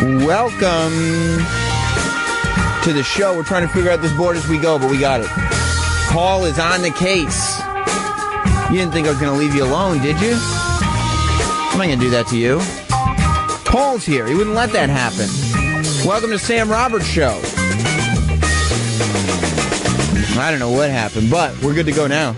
Welcome to the show. We're trying to figure out this board as we go, but we got it. Paul is on the case. You didn't think I was going to leave you alone, did you? I'm not going to do that to you. Paul's here. He wouldn't let that happen. Welcome to Sam Roberts' show. I don't know what happened, but we're good to go now.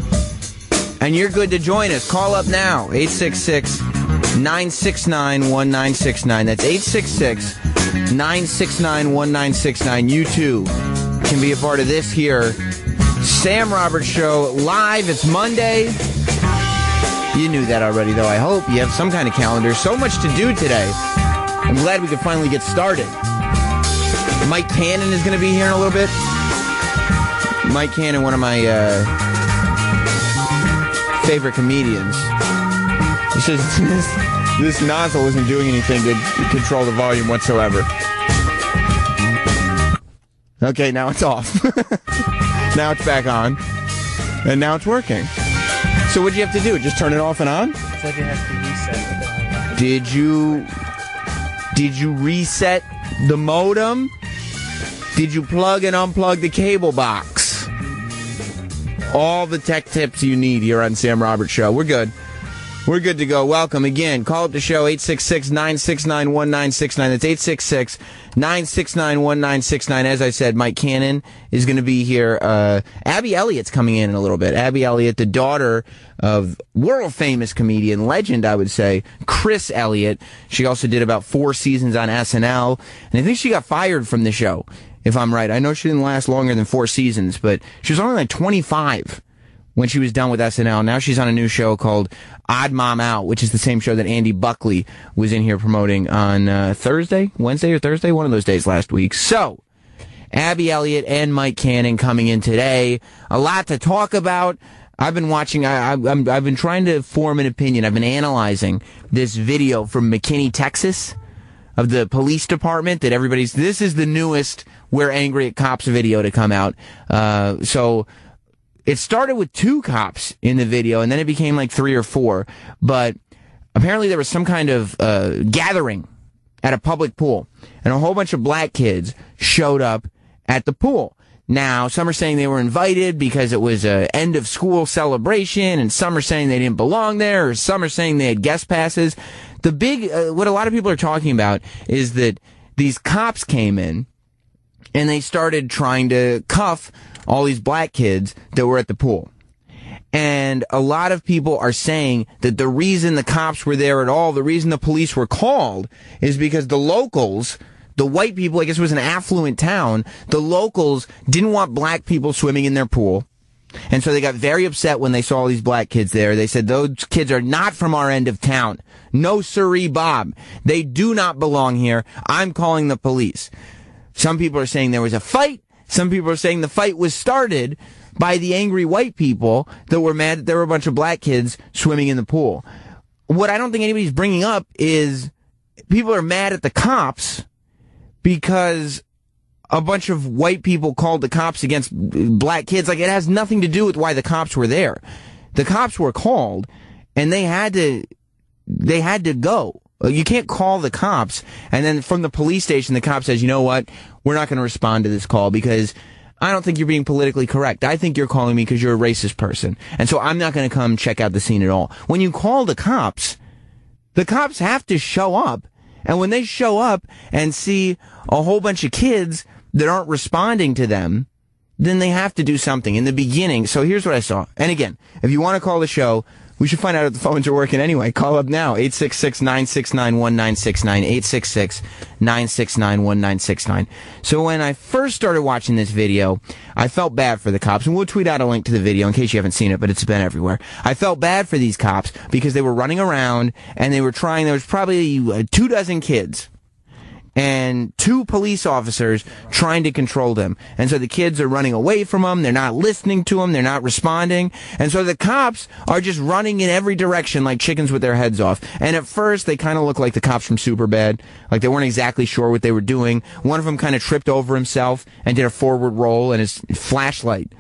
And you're good to join us. Call up now. 866-969-1969. That's 866-969-1969. You too can be a part of this here. Sam Roberts Show live. It's Monday. You knew that already, though. I hope you have some kind of calendar. So much to do today. I'm glad we could finally get started. Mike Cannon is going to be here in a little bit. Mike Cannon, one of my favorite comedians. He says this nozzle isn't doing anything to control the volume whatsoever. Okay, now it's off. Now it's back on. And now it's working. So what'd you have to do? Just turn it off and on? It's like it has to reset. Did you reset the modem? Did you plug and unplug the cable box? All the tech tips you need here on Sam Roberts Show. We're good. We're good to go. Welcome again. Call up the show, 866-969-1969. That's 866-969-1969. As I said, Mike Cannon is going to be here. Abby Elliott's coming in a little bit. Abby Elliott, the daughter of world-famous comedian, legend, I would say, Chris Elliott. She also did about 4 seasons on SNL, and I think she got fired from the show, if I'm right. I know she didn't last longer than 4 seasons, but she was only like 25 when she was done with SNL. Now she's on a new show called Odd Mom Out, which is the same show that Andy Buckley was in here promoting on Wednesday or Thursday, one of those days last week. So, Abby Elliott and Mike Cannon coming in today. A lot to talk about. I've been watching, I've been trying to form an opinion. I've been analyzing this video from McKinney, Texas, of the police department that this is the newest We're Angry at Cops video to come out. So it started with 2 cops in the video, and then it became like 3 or 4. But apparently there was some kind of gathering at a public pool, and a whole bunch of black kids showed up at the pool. Now, some are saying they were invited because it was a end of school celebration, and some are saying they didn't belong there, or some are saying they had guest passes. The big, what a lot of people are talking about is that these cops came in and they started trying to cuff all these black kids that were at the pool. And a lot of people are saying that the reason the cops were there at all, the reason the police were called, is because the locals, the white people, I guess it was an affluent town, the locals didn't want black people swimming in their pool. And so they got very upset when they saw all these black kids there. They said, those kids are not from our end of town. No siree, Bob. They do not belong here. I'm calling the police. Some people are saying there was a fight. Some people are saying the fight was started by the angry white people that were mad that there were a bunch of black kids swimming in the pool. What I don't think anybody's bringing up is people are mad at the cops because a bunch of white people called the cops against black kids. Like, it has nothing to do with why the cops were there. The cops were called, and they had to go. You can't call the cops, and then from the police station, the cop says, you know what, we're not going to respond to this call because I don't think you're being politically correct. I think you're calling me because you're a racist person, and so I'm not going to come check out the scene at all. When you call the cops have to show up, and when they show up and see a whole bunch of kids that aren't responding to them, then they have to do something. In the beginning, so here's what I saw. And again, if you want to call the show, we should find out if the phones are working anyway. Call up now, 866-969-1969, 866-969-1969. So when I first started watching this video, I felt bad for the cops, and we'll tweet out a link to the video in case you haven't seen it, but it's been everywhere. I felt bad for these cops because they were running around, and they were trying, there was probably 24 kids and 2 police officers trying to control them. And so the kids are running away from them. They're not listening to them. They're not responding. And so the cops are just running in every direction like chickens with their heads off. And at first, they kind of look like the cops from Superbad. Like they weren't exactly sure what they were doing. One of them kind of tripped over himself and did a forward roll, and his flashlight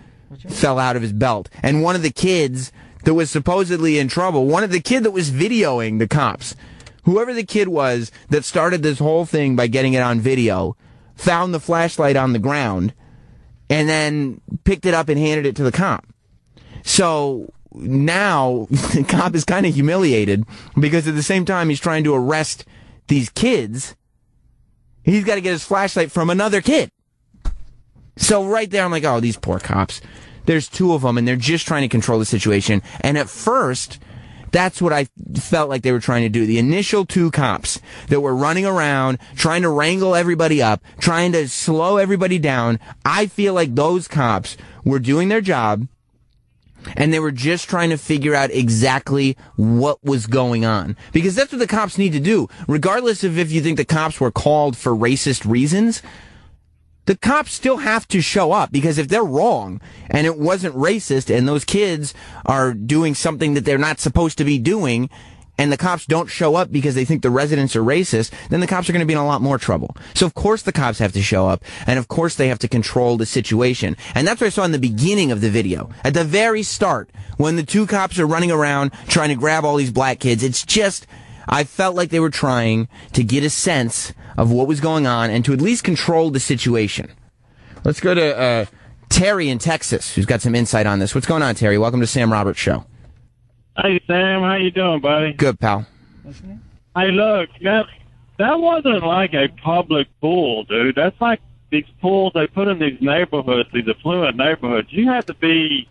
fell out of his belt. And one of the kids that was supposedly in trouble, one of the kid that was videoing the cops, whoever the kid was that started this whole thing by getting it on video, found the flashlight on the ground, and then picked it up and handed it to the cop. So now the cop is kind of humiliated because at the same time he's trying to arrest these kids, he's got to get his flashlight from another kid. So right there I'm like, oh, these poor cops. There's two of them and they're just trying to control the situation. And at first, that's what I felt like they were trying to do. The initial two cops that were running around, trying to wrangle everybody up, trying to slow everybody down, I feel like those cops were doing their job and they were just trying to figure out exactly what was going on. Because that's what the cops need to do. Regardless of if you think the cops were called for racist reasons, the cops still have to show up, because if they're wrong and it wasn't racist and those kids are doing something that they're not supposed to be doing and the cops don't show up because they think the residents are racist, then the cops are going to be in a lot more trouble. So of course the cops have to show up and of course they have to control the situation. And that's what I saw in the beginning of the video. At the very start, when the two cops are running around trying to grab all these black kids, it's just, I felt like they were trying to get a sense of what was going on and to at least control the situation. Let's go to Terry in Texas, who's got some insight on this. What's going on, Terry? Welcome to Sam Roberts Show. Hey, Sam. How you doing, buddy? Good, pal. Hey, look, that wasn't like a public pool, dude. That's like these pools they put in these neighborhoods, these affluent neighborhoods. You have to be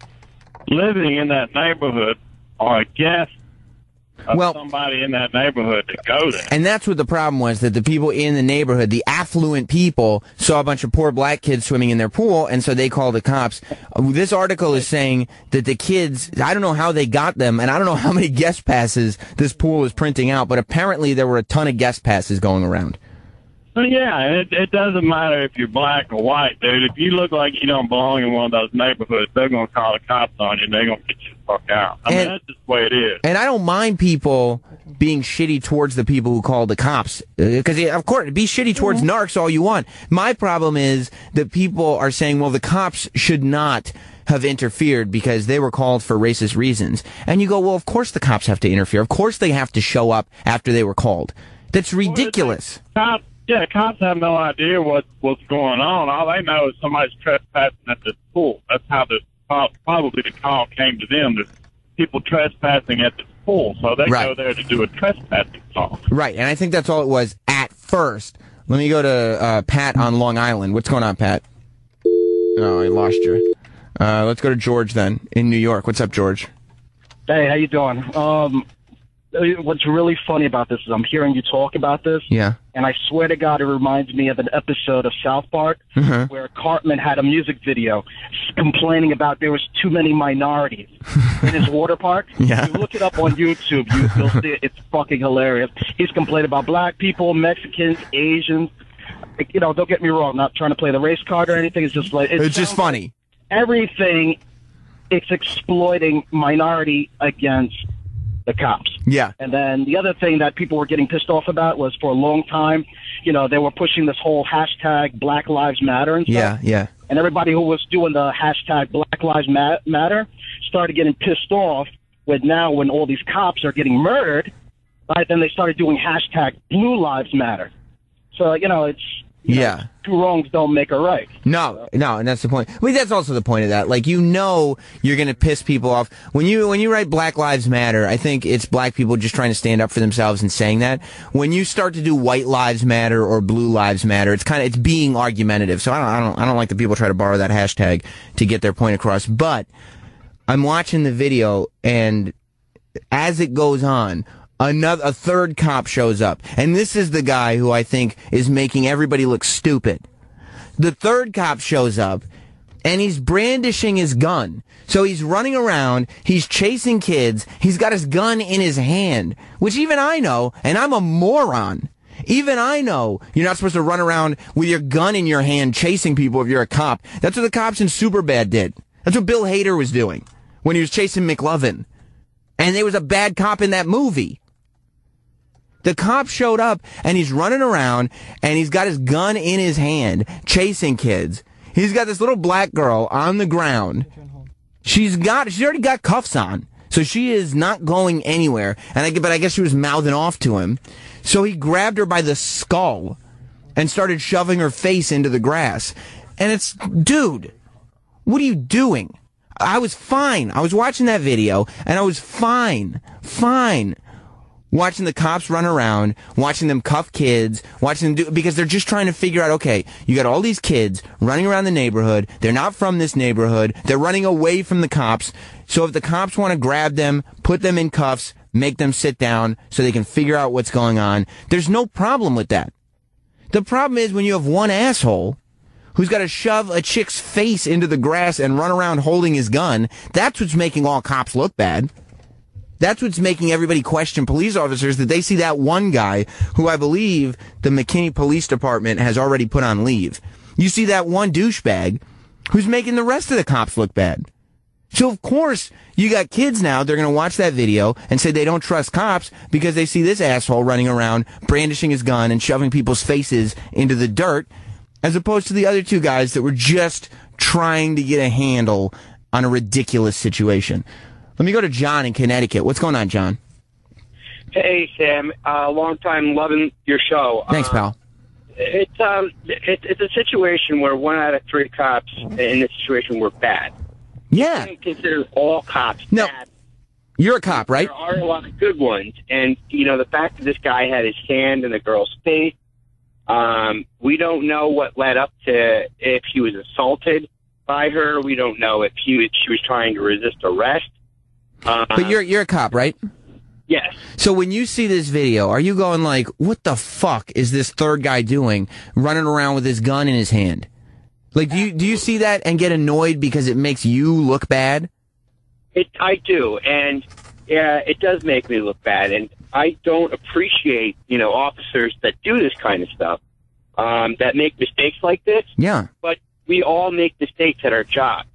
living in that neighborhood or a guest of somebody in that neighborhood to go there. And that's what the problem was, that the people in the neighborhood, the affluent people, saw a bunch of poor black kids swimming in their pool, and so they called the cops. This article is saying that the kids, I don't know how they got them, and I don't know how many guest passes this pool is printing out, but apparently there were a ton of guest passes going around. Well, yeah, it doesn't matter if you're black or white, dude. If you look like you don't belong in one of those neighborhoods, they're going to call the cops on you, and they're going to get you the fuck out. I mean, that's just the way it is. And I don't mind people being shitty towards the people who call the cops. Because, of course, be shitty towards narcs all you want. My problem is that people are saying, well, the cops should not have interfered because they were called for racist reasons. And you go, well, of course the cops have to interfere. Of course they have to show up after they were called. That's ridiculous. Cops have no idea what's going on. All they know is somebody's trespassing at this pool. That's how probably the call came to them. There's people trespassing at this pool, so they go there to do a trespassing call. Right, and I think that's all it was at first. Let me go to Pat on Long Island. What's going on, Pat? Oh, I lost you. Let's go to George then in New York. What's up, George? Hey, how you doing? What's really funny about this is I'm hearing you talk about this. Yeah. And I swear to God, it reminds me of an episode of South Park where Cartman had a music video complaining about there was too many minorities in his water park. Yeah. You look it up on YouTube, you'll see it. It's fucking hilarious. He's complaining about black people, Mexicans, Asians. You know, don't get me wrong. I'm not trying to play the race card or anything. It's just like it's just funny. Everything, it's exploiting minority against the cops. Yeah. And then the other thing that people were getting pissed off about was for a long time, you know, they were pushing this whole hashtag Black Lives Matter and stuff. Yeah, yeah. And everybody who was doing the hashtag Black Lives Matter started getting pissed off with now when all these cops are getting murdered, right? Then they started doing hashtag Blue Lives Matter. So, you know, it's... Yeah. Two wrongs don't make a right. No, and that's the point. I mean, that's also the point of that. Like, you know you're going to piss people off. When you write Black Lives Matter, I think it's black people just trying to stand up for themselves and saying that. When you start to do White Lives Matter or Blue Lives Matter, it's being argumentative. So I don't like that people try to borrow that hashtag to get their point across. But I'm watching the video, and as it goes on, a third cop shows up. And this is the guy who I think is making everybody look stupid. The third cop shows up, and he's brandishing his gun. So he's running around, he's chasing kids, he's got his gun in his hand, which even I know, and I'm a moron. Even I know you're not supposed to run around with your gun in your hand chasing people if you're a cop. That's what the cops in Superbad did. That's what Bill Hader was doing when he was chasing McLovin. And there was a bad cop in that movie. The cop showed up, and he's running around, and he's got his gun in his hand, chasing kids. He's got this little black girl on the ground. She's already got cuffs on. So So she is not going anywhere. But I guess she was mouthing off to him. So he grabbed her by the skull and started shoving her face into the grass. And it's, dude, what are you doing? I was fine. I was watching that video, and I was fine. Watching the cops run around, watching them cuff kids, watching them because they're just trying to figure out, okay, you got all these kids running around the neighborhood. They're not from this neighborhood. They're running away from the cops. So if the cops want to grab them, put them in cuffs, make them sit down so they can figure out what's going on, there's no problem with that. The problem is when you have one asshole who's got to shove a chick's face into the grass and run around holding his gun. That's what's making all cops look bad. That's what's making everybody question police officers, that they see that one guy who I believe the McKinney Police Department has already put on leave. You see that one douchebag who's making the rest of the cops look bad. So, of course, you got kids now, they're going to watch that video and say they don't trust cops because they see this asshole running around brandishing his gun and shoving people's faces into the dirt, as opposed to the other two guys that were just trying to get a handle on a ridiculous situation. Let me go to John in Connecticut. What's going on, John? Hey, Sam. Long time loving your show. Thanks, pal. It's a situation where 1 out of 3 cops in this situation were bad. Yeah. I consider all cops bad. You're a cop, right? There are a lot of good ones. And, the fact that this guy had his hand in the girl's face, we don't know what led up to if he was assaulted by her. We don't know if she was trying to resist arrest. But you're a cop, right? Yes. So when you see this video, are you going like, what the fuck is this third guy doing, running around with his gun in his hand? Like, do you see that and get annoyed because it makes you look bad? I do, and yeah, it does make me look bad, and I don't appreciate, officers that do this kind of stuff, that make mistakes like this. Yeah. But we all make mistakes at our jobs,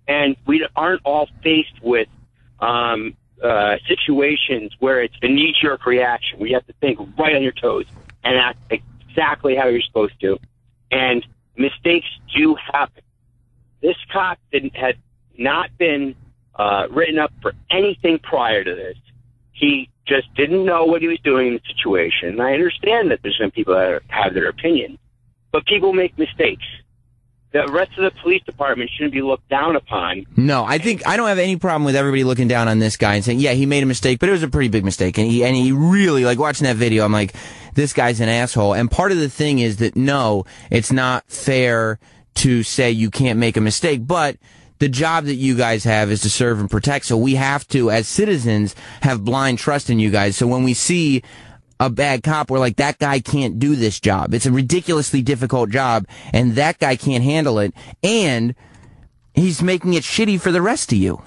and we aren't all faced with situations where it's a knee-jerk reaction. We have to think right on your toes and act exactly how you're supposed to. And mistakes do happen. This cop had not been written up for anything prior to this. He just didn't know what he was doing in the situation. And I understand that there's some people that have their opinion, but people make mistakes. The rest of the police department shouldn't be looked down upon. No, I don't have any problem with everybody looking down on this guy and saying, yeah, he made a mistake, but it was a pretty big mistake. And he really, like, watching that video, I'm like, this guy's an asshole. And part of the thing is that, no, it's not fair to say you can't make a mistake, but the job that you guys have is to serve and protect. So we have to, as citizens, have blind trust in you guys. So when we see a bad cop, we're like, that guy can't do this job. It's a ridiculously difficult job, and that guy can't handle it. And he's making it shitty for the rest of you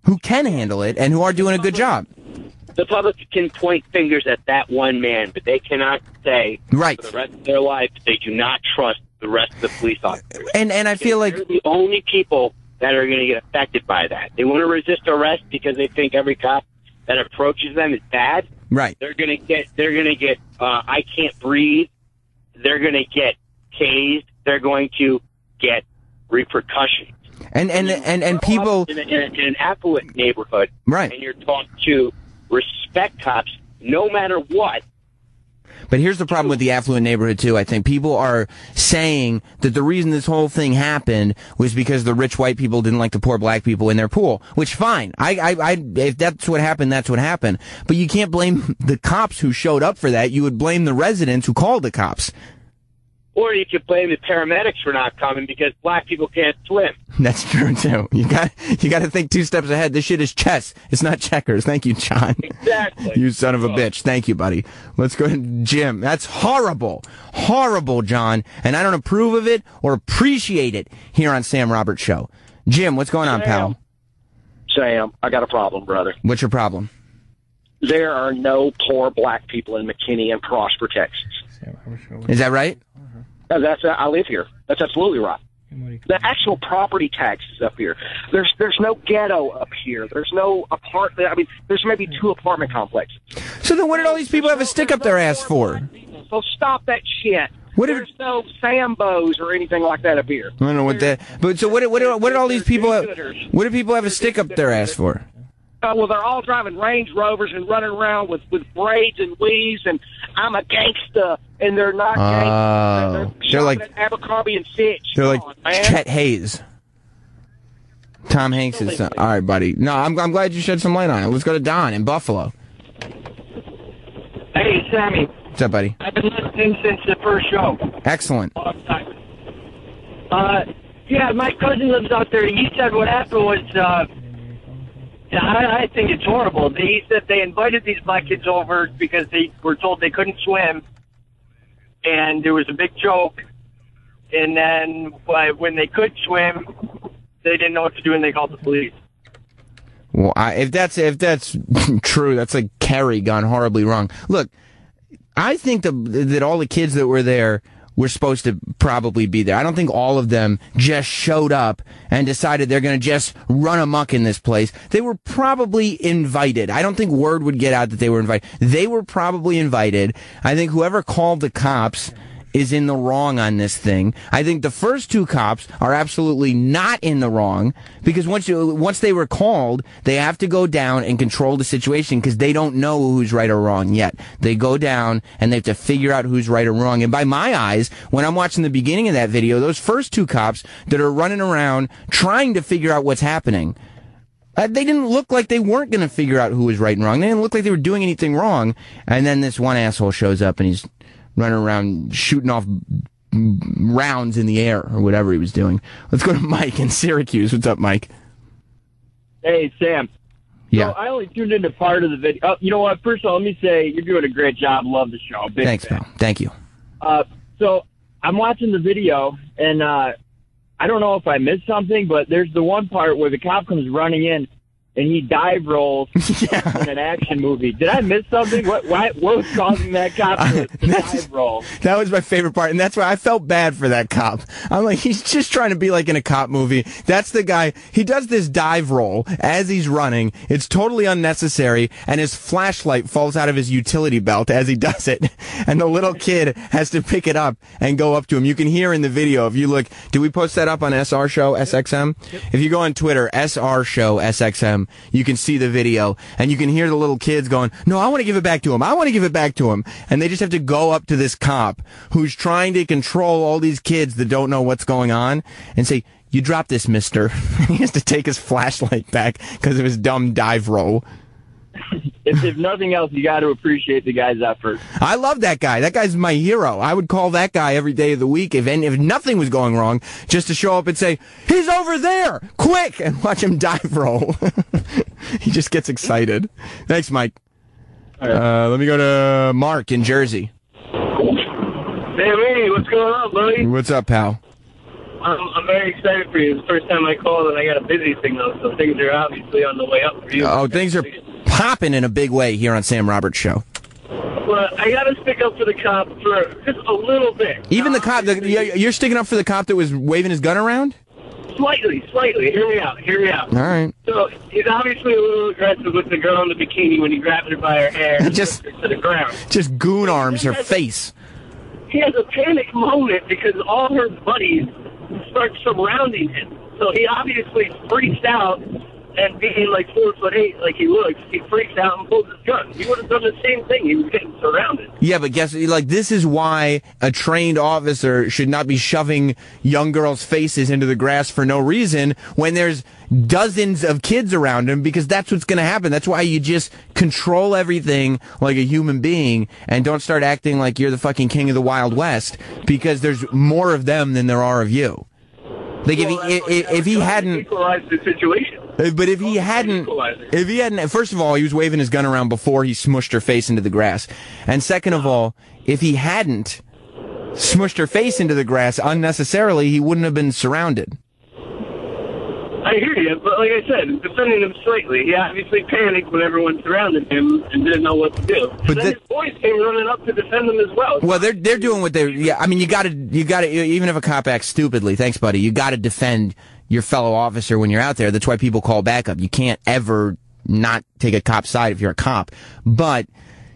who can handle it and who are doing a good job. The public can point fingers at that one man, but they cannot say right for the rest of their life they do not trust the rest of the police officers. And I feel like they're the only people that are going to get affected by that. They want to resist arrest because they think every cop that approaches them is bad. Right. They're going to get I can't breathe. They're going to get tased. They're going to get repercussions. And people in an affluent neighborhood, right? And you're taught to respect cops no matter what. But here's the problem with the affluent neighborhood, too. I think people are saying that the reason this whole thing happened was because the rich white people didn't like the poor black people in their pool, which, fine. If that's what happened, that's what happened. But you can't blame the cops who showed up for that. You would blame the residents who called the cops. Or you could blame the paramedics for not coming because black people can't swim. That's true, too. You got to think 2 steps ahead. This shit is chess. It's not checkers. Thank you, John. Exactly. You son of a bitch. Thank you, buddy. Let's go to Jim. That's horrible. Horrible, John. And I don't approve of it or appreciate it here on Sam Roberts Show. Jim, what's going on, pal? Sam, I got a problem, brother. What's your problem? There are no poor black people in McKinney and Prosper, Texas. Is that right? I live here. That's absolutely right. The actual property taxes up here. There's no ghetto up here. There's no apartment. I mean, there's maybe 2 apartment complexes. So then, what did all these people have a stick up their ass for? So stop that shit. There's no Sambos or anything like that up here. I don't know what that. But so what did all these people have? What do people have a stick up their ass for? Well, they're all driving Range Rovers and running around with braids and weaves, and I'm a gangster, and they're not gangsters. They're like Abercrombie and Fitch. They're like Chet Hayes. Tom Hanks is... All right, buddy. No, I'm glad you shed some light on it. Let's go to Don in Buffalo. Hey, Sammy. What's up, buddy? I've been listening since the first show. Excellent. Yeah, my cousin lives out there. He said what happened was... I think it's horrible. He said they invited these black kids over because they were told they couldn't swim, and there was a big joke. And then when they could swim, they didn't know what to do, and they called the police. Well, if that's true, that's like Kerry gone horribly wrong. Look, I think that all the kids that were there were supposed to probably be there. I don't think all of them just showed up and decided they're going to just run amok in this place. They were probably invited. I don't think word would get out that they were invited. They were probably invited. I think whoever called the cops is in the wrong on this thing. I think the first two cops are absolutely not in the wrong, because once they were called, they have to go down and control the situation, because they don't know who's right or wrong yet. They go down and they have to figure out who's right or wrong. And by my eyes, when I'm watching the beginning of that video, those first two cops that are running around trying to figure out what's happening, they didn't look like they weren't going to figure out who was right and wrong. They didn't look like they were doing anything wrong. And then this one asshole shows up and he's running around shooting off rounds in the air or whatever he was doing. Let's go to Mike in Syracuse. What's up, Mike? Hey, Sam. Yeah. So I only tuned into part of the video. Oh, you know what? First of all, let me say you're doing a great job. Love the show. Big Thanks, fan. pal. Thank you. So I'm watching the video, and I don't know if I missed something, but there's the one part where the cop comes running in, and he dive rolls in an action movie. Did I miss something? What was causing that cop to dive roll? That was my favorite part, and that's why I felt bad for that cop. I'm like, he's just trying to be like in a cop movie. That's the guy. He does this dive roll as he's running. It's totally unnecessary, and his flashlight falls out of his utility belt as he does it, and the little kid has to pick it up and go up to him. You can hear in the video, if you look, did we post that up on SR Show, SXM? Yep. If you go on Twitter, SR Show, SXM, you can see the video, and you can hear the little kids going, no, I want to give it back to him. I want to give it back to him. And they just have to go up to this cop who's trying to control all these kids that don't know what's going on and say, you dropped this, mister. He has to take his flashlight back because of his dumb dive roll. If nothing else, you got to appreciate the guy's effort. I love that guy. That guy's my hero. I would call that guy every day of the week if nothing was going wrong, just to show up and say, he's over there, quick, and watch him dive roll. He just gets excited. Thanks, Mike. Right. Let me go to Mark in Jersey. Hey, Lee, what's going on, buddy? What's up, pal? I'm very excited for you. It's the first time I called, and I got a busy signal, so things are obviously on the way up for you. Oh, things are popping in a big way here on Sam Roberts' show. Well, I got to stick up for the cop for just a little bit. Even the cop, you're sticking up for the cop that was waving his gun around? Slightly. Hear me out. All right. So he's obviously a little aggressive with the girl in the bikini when he grabs her by her hair and just pushes her to the ground. Just goon arms her face. He has a panic moment because all her buddies start surrounding him. So he obviously freaks out, and being like 4'8" like he looks, he freaks out and pulls his gun. He would have done the same thing. He was getting surrounded. Yeah, but this is why a trained officer should not be shoving young girls' faces into the grass for no reason when there's dozens of kids around him, because that's what's going to happen. That's why you just control everything like a human being and don't start acting like you're the fucking king of the Wild West, because there's more of them than there are of you. Like, if he hadn't equalized the situation. But if he hadn't, first of all, he was waving his gun around before he smushed her face into the grass. And second of all, if he hadn't smushed her face into the grass unnecessarily, he wouldn't have been surrounded. I hear you, but like I said, defending him slightly, he obviously panicked when everyone surrounded him and didn't know what to do. But then his boys came running up to defend him as well. Well, they're doing what I mean, you gotta, even if a cop acts stupidly, thanks buddy, you gotta defend your fellow officer when you're out there. That's why people call backup. You can't ever not take a cop's side if you're a cop. But,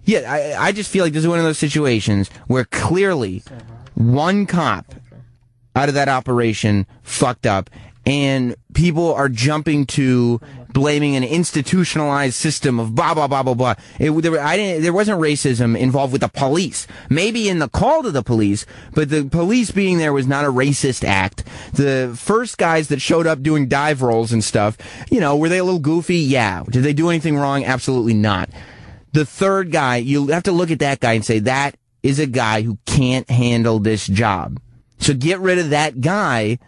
yeah, I just feel like this is one of those situations where clearly one cop out of that operation fucked up, and people are jumping to blaming an institutionalized system of blah, blah, blah, blah, blah. There wasn't racism involved with the police. Maybe in the call to the police, but the police being there was not a racist act. The first guys that showed up doing dive rolls and stuff, were they a little goofy? Yeah. Did they do anything wrong? Absolutely not. The third guy, you have to look at that guy and say, that is a guy who can't handle this job. So get rid of that guy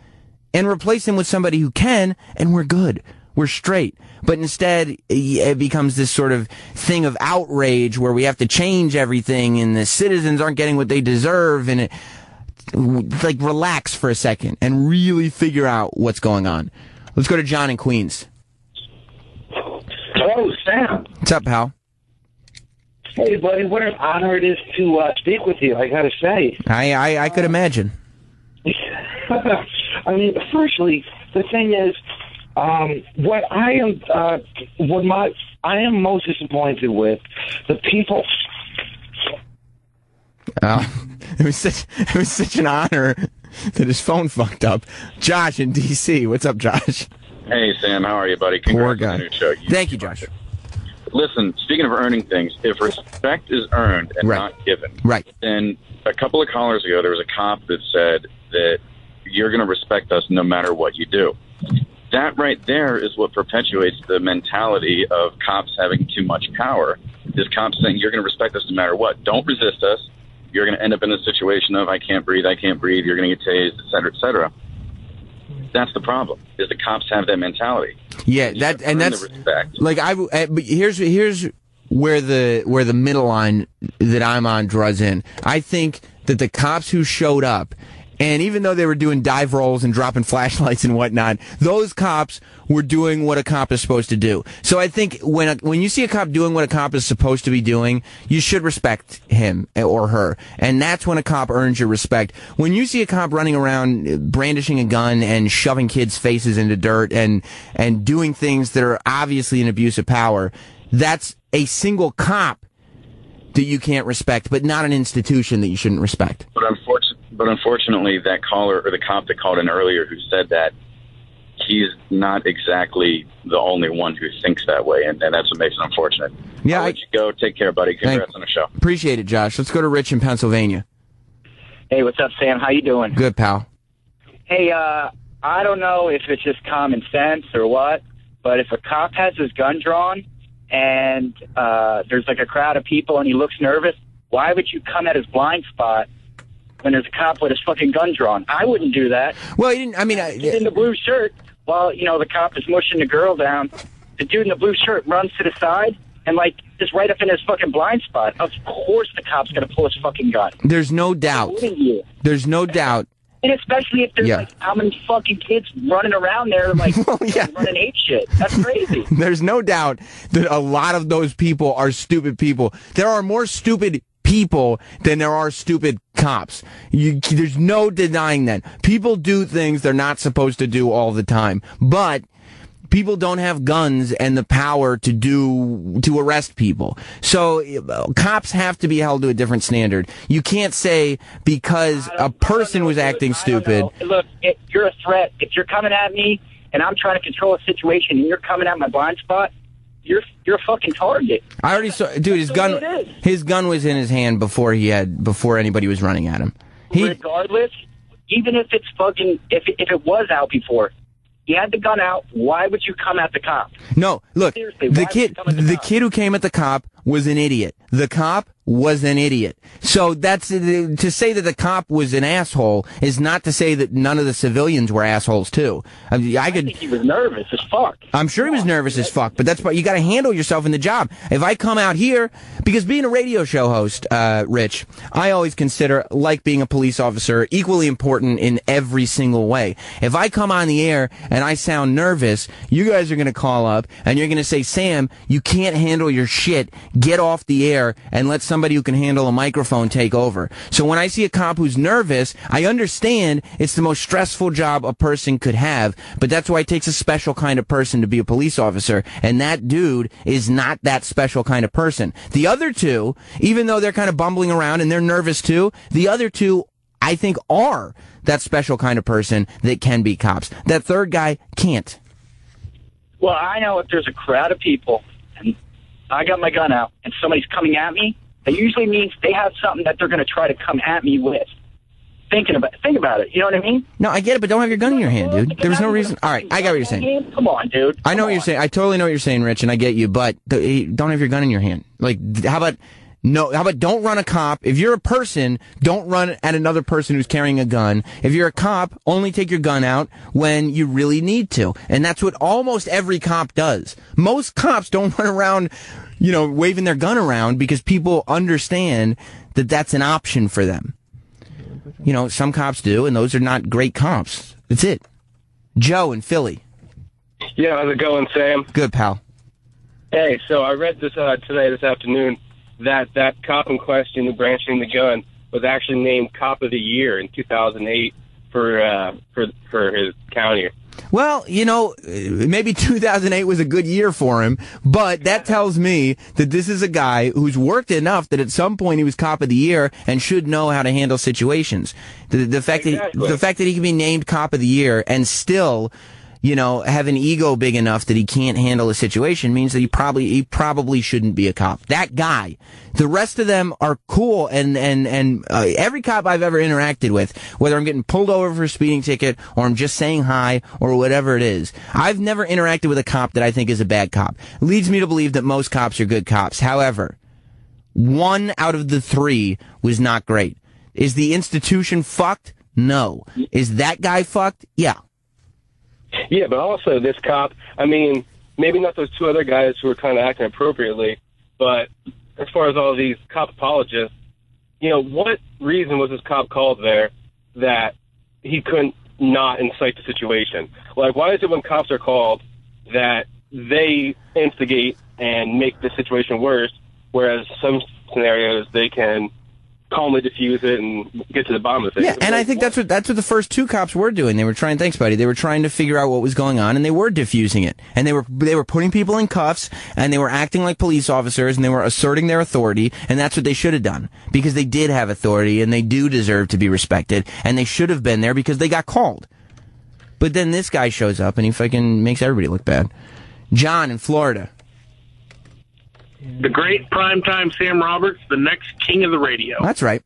and replace him with somebody who can, and we're good. We're straight. But instead, it becomes this sort of thing of outrage where we have to change everything and the citizens aren't getting what they deserve. And relax for a second and really figure out what's going on. Let's go to John in Queens. Hello, Sam. What's up, pal? Hey, buddy, what an honor it is to speak with you, I gotta say. I could imagine. I mean, firstly, the thing is, I am most disappointed with the people. It was such an honor that his phone fucked up. Josh in D.C. What's up, Josh? Hey, Sam. How are you, buddy? Poor Congrats guy. on the new show. Thank you, Josh. Listen, speaking of earning things, if respect is earned and not given, then a couple of callers ago, there was a cop that said that you're going to respect us no matter what you do. That right there is what perpetuates the mentality of cops having too much power. This cop saying you're going to respect us no matter what. Don't resist us. You're going to end up in a situation of I can't breathe, you're going to get tased, et cetera, et cetera. That's the problem, is the cops have that mentality. Yeah, that's like but here's where the middle line that I'm on draws in. I think that the cops who showed up, and even though they were doing dive rolls and dropping flashlights and whatnot, those cops were doing what a cop is supposed to do. So I think when you see a cop doing what a cop is supposed to be doing, you should respect him or her. And that's when a cop earns your respect. When you see a cop running around brandishing a gun and shoving kids' faces into dirt and doing things that are obviously an abuse of power, that's a single cop that you can't respect, but not an institution that you shouldn't respect. But unfortunately, that caller or the cop that called in earlier who said that, he's not exactly the only one who thinks that way, and that's what makes it unfortunate. Yeah, I'll let you go. Take care, buddy. Congrats on the show. Appreciate it, Josh. Let's go to Rich in Pennsylvania. Hey, what's up, Sam? How you doing? Good, pal. Hey, I don't know if it's just common sense or what, but if a cop has his gun drawn and there's like a crowd of people and he looks nervous, why would you come at his blind spot when there's a cop with his fucking gun drawn? I wouldn't do that. Well, he didn't. I mean, he's in the blue shirt while the cop is mushing the girl down. The dude in the blue shirt runs to the side and just right up in his fucking blind spot. Of course, the cop's gonna pull his fucking gun. There's no doubt. There's no doubt. And especially if there's how many fucking kids running around there running ape shit. That's crazy. There's no doubt that a lot of those people are stupid people. There are more stupid people than there are stupid cops. There's no denying that. People do things they're not supposed to do all the time. But people don't have guns and the power to arrest people. So cops have to be held to a different standard. You can't say because a person was acting stupid. Look, you're a threat. If you're coming at me and I'm trying to control a situation and you're coming at my blind spot, you're a fucking target. I already saw, dude. His gun was in his hand before anybody was running at him. Regardless, even if it's if it was out before. He had the gun out. Why would you come at the cop? No, look, the kid who came at the cop was an idiot. The cop was an idiot. So that's to say that the cop was an asshole is not to say that none of the civilians were assholes too. I think he was nervous as fuck. I'm sure he was nervous as fuck, but that's why you got to handle yourself in the job. If I come out here, because being a radio show host, Rich, I always consider, like being a police officer, equally important in every single way. If I come on the air and I sound nervous, you guys are going to call up and you're going to say, Sam, you can't handle your shit. Get off the air and let somebody who can handle a microphone take over. So when I see a cop who's nervous, I understand it's the most stressful job a person could have, but that's why it takes a special kind of person to be a police officer, and that dude is not that special kind of person. The other two, even though they're kind of bumbling around and they're nervous too, the other two, I think, are that special kind of person that can be cops. That third guy can't. Well, I know if there's a crowd of people and I got my gun out and somebody's coming at me, that usually means they have something that they're going to try to come at me with. Think about it. You know what I mean? No, I get it, but don't have your gun in your hand, dude. There was no reason. All right, I got what you're saying. Come on, dude. I know what you're saying. I totally know what you're saying, Rich, and I get you, but don't have your gun in your hand. Like, how about don't run a cop? If you're a person, don't run at another person who's carrying a gun. If you're a cop, only take your gun out when you really need to. And that's what almost every cop does. Most cops don't run around, waving their gun around because people understand that that's an option for them. Some cops do, and those are not great cops. That's it. Joe in Philly. Yeah, how's it going, Sam? Good, pal. Hey, so I read this this afternoon that cop in question who brandishing the gun was actually named Cop of the Year in 2008 for his county. Well, maybe 2008 was a good year for him, but that tells me that this is a guy who's worked enough that at some point he was Cop of the Year and should know how to handle situations. The fact that he can be named Cop of the Year and still, have an ego big enough that he can't handle a situation means that he probably shouldn't be a cop. That guy. The rest of them are cool, and every cop I've ever interacted with, whether I'm getting pulled over for a speeding ticket or I'm just saying hi or whatever it is, I've never interacted with a cop that I think is a bad cop. It leads me to believe that most cops are good cops. However, 1 out of the 3 was not great. Is the institution fucked? No. Is that guy fucked? Yeah. Yeah, but also this cop, I mean, maybe not those 2 other guys who were kind of acting appropriately, but as far as all these cop apologists, what reason was this cop called there that he couldn't not incite the situation? Like, why is it when cops are called that they instigate and make the situation worse, whereas some scenarios they can calmly diffuse it and get to the bottom of things? Yeah, and I think that's what the first 2 cops were doing. They were trying, thanks buddy, they were trying to figure out what was going on, and they were diffusing it. And they were putting people in cuffs, and they were acting like police officers, and they were asserting their authority, and that's what they should have done. Because they did have authority, and they do deserve to be respected, and they should have been there because they got called. But then this guy shows up, and he fucking makes everybody look bad. John in Florida. The great primetime Sam Roberts, the next king of the radio. That's right.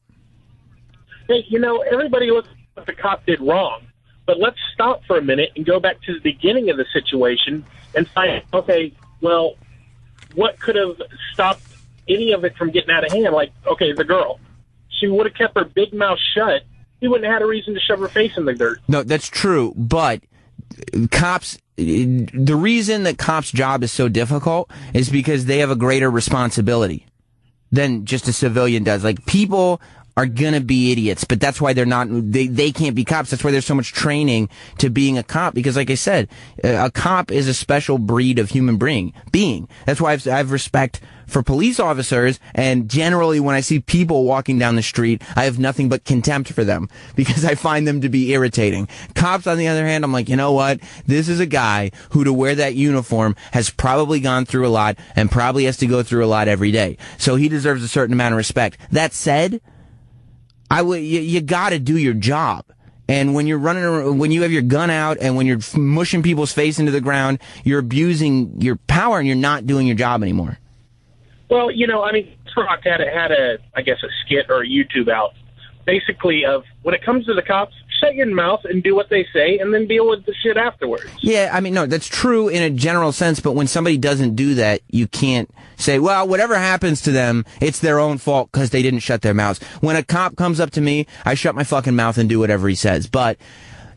Hey, everybody looks at what the cop did wrong, but let's stop for a minute and go back to the beginning of the situation and find, okay, well, what could have stopped any of it from getting out of hand? Like, okay, the girl. She would have kept her big mouth shut. He wouldn't have had a reason to shove her face in the dirt. No, that's true, but cops... The reason that cops' job is so difficult is because they have a greater responsibility than just a civilian does. Like, people are gonna be idiots, but that's why they can't be cops. That's why there's so much training to being a cop, because like I said, a cop is a special breed of human being. That's why I have respect for police officers, and generally when I see people walking down the street, I have nothing but contempt for them because I find them to be irritating. Cops, on the other hand, I'm like, you know what? This is a guy who, to wear that uniform, has probably gone through a lot and probably has to go through a lot every day. So he deserves a certain amount of respect. That said, you gotta do your job. And when you're running around, when you have your gun out and when you're mushing people's face into the ground, you're abusing your power and you're not doing your job anymore. Well, Rock had a skit or a YouTube out, basically of when it comes to the cops, shut your mouth and do what they say and then deal with the shit afterwards. Yeah, no, that's true in a general sense, but when somebody doesn't do that, you can't say, well, whatever happens to them, it's their own fault because they didn't shut their mouths. When a cop comes up to me, I shut my fucking mouth and do whatever he says. But